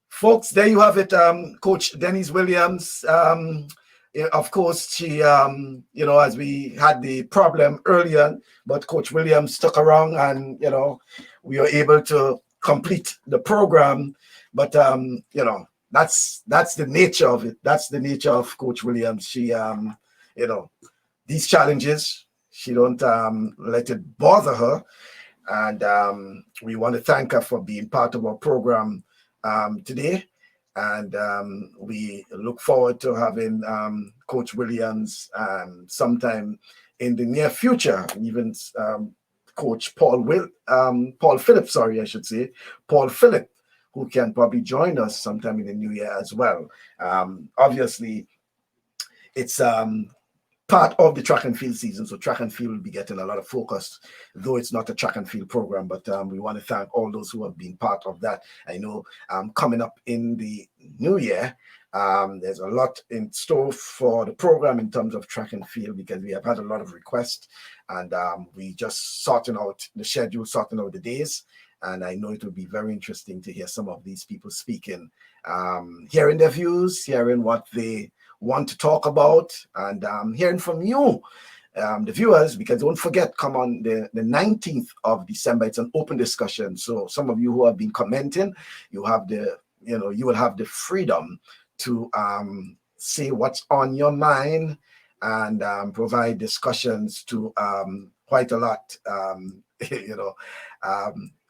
Speaker 1: Folks, there you have it. Coach Denise Williams. Of course, she, you know, as we had the problem earlier, but Coach Williams stuck around and, you know, we were able to complete the program. But, you know, that's the nature of it. That's the nature of Coach Williams. She, you know, these challenges, she don't let it bother her. And we want to thank her for being part of our program today. And we look forward to having Coach Williams sometime in the near future, even Coach Paul Phillip, I should say, Paul Phillip, who can probably join us sometime in the new year as well. Obviously, it's part of the track and field season, so track and field will be getting a lot of focus, though it's not a track and field program. But we want to thank all those who have been part of that. I know coming up in the new year, there's a lot in store for the program in terms of track and field, because we have had a lot of requests, and we just sorting out the schedule, sorting out the days. And I know it will be very interesting to hear some of these people speaking, hearing their views, hearing what they want to talk about, and hearing from you, the viewers, because don't forget, come on the 19th of December, it's an open discussion. So some of you who have been commenting, you have the, you will have the freedom to say what's on your mind and provide discussions to quite a lot.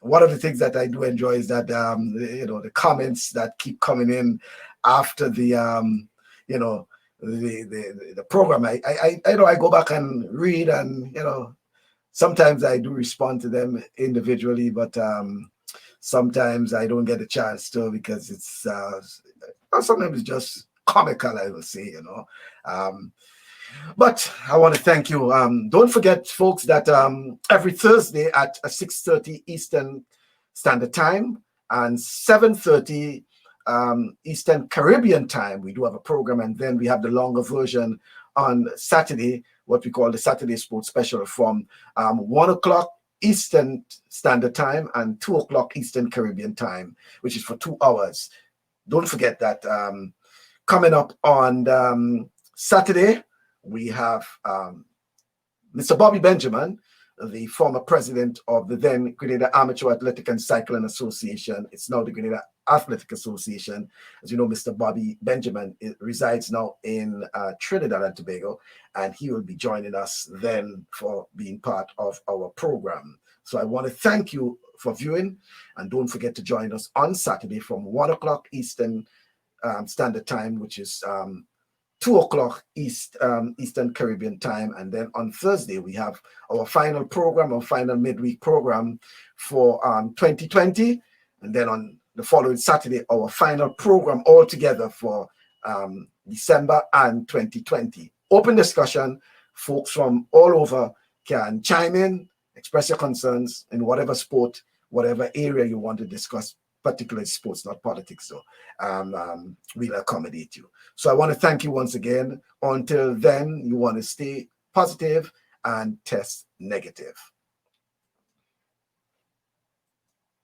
Speaker 1: One of the things that I do enjoy is that the comments that keep coming in after the the program. I know I go back and read, and sometimes I do respond to them individually, but sometimes I don't get a chance to, because it's sometimes it's just comical, I will say, but I want to thank you. Don't forget, folks, that every Thursday at 6:30 Eastern Standard Time and 7:30 Eastern Caribbean time, we do have a program, and then we have the longer version on Saturday, what we call the Saturday Sports Special, from 1 o'clock Eastern Standard Time and 2 o'clock Eastern Caribbean time, which is for 2 hours. Don't forget that. Coming up on Saturday, we have Mr. Bobby Benjamin, the former president of the then Grenada Amateur Athletic and Cycling Association. It's now the Grenada Athletic Association. As you know, Mr. Bobby Benjamin resides now in Trinidad and Tobago, and he will be joining us then for being part of our program. So I want to thank you for viewing, and don't forget to join us on Saturday from 1 o'clock Eastern Standard Time, which is 2 o'clock Eastern Caribbean time. And then on Thursday, we have our final program, our final midweek program for 2020. And then on the following Saturday, our final program altogether for December and 2020. Open discussion. Folks from all over can chime in, express your concerns in whatever sport, whatever area you want to discuss, particularly sports, not politics. So we'll accommodate you. So I want to thank you once again. Until then, you want to stay positive and test negative.